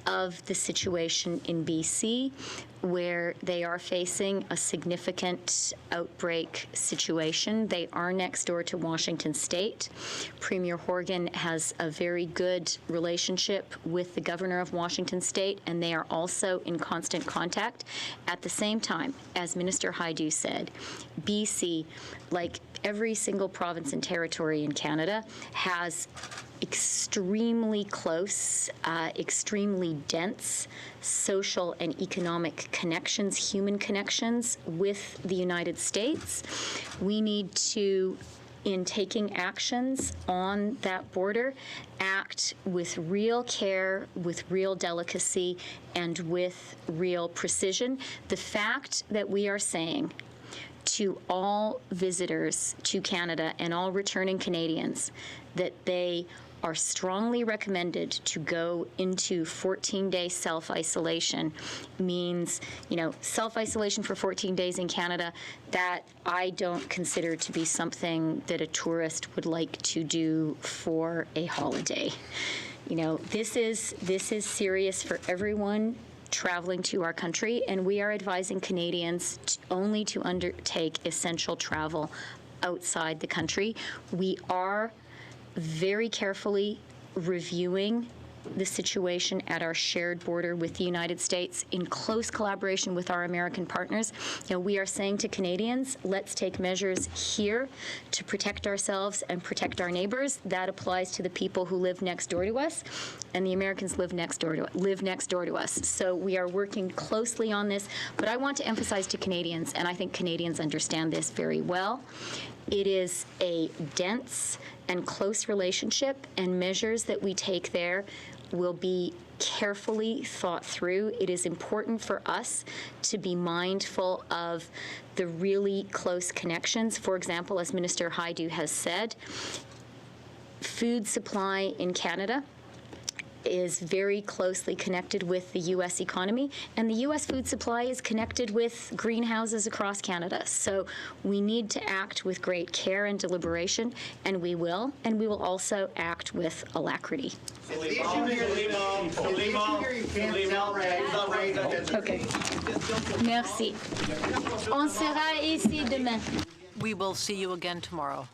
of the situation in BC, where they are facing a significant outbreak situation. They are next door to Washington State. Premier Horgan has a very good relationship with the governor of Washington State, and they are also in constant contact. At the same time, as Minister Hajdu said, BC, like every single province and territory in Canada, has extremely close, extremely dense social and economic connections, human connections with the United States. We need to, in taking actions on that border, act with real care, with real delicacy, and with real precision. The fact that we are saying to all visitors to Canada and all returning Canadians that they are strongly recommended to go into 14-day self-isolation means, self-isolation for 14 days in Canada, that I don't consider to be something that a tourist would like to do for a holiday. This is serious for everyone traveling to our country, and we are advising Canadians only to undertake essential travel outside the country. We are very carefully reviewing the situation at our shared border with the United States in close collaboration with our American partners. We are saying to Canadians, let's take measures here to protect ourselves and protect our neighbors. That applies to the people who live next door to us, and the Americans live next door to us. So we are working closely on this, but I want to emphasize to Canadians, and I think Canadians understand this very well, it is a dense and close relationship, and measures that we take there will be carefully thought through. It is important for us to be mindful of the really close connections. For example, as Minister Hajdu has said, food supply in Canada is very closely connected with the U.S. economy, and the U.S. food supply is connected with greenhouses across Canada. So we need to act with great care and deliberation, and we will also act with alacrity. Okay. Merci. On sera ici demain. We will see you again tomorrow.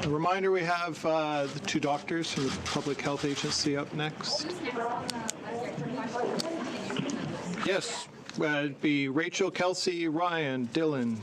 A reminder, we have the two doctors from the Public Health Agency up next. Yes, it'd be Rachel, Kelsey, Ryan, Dylan.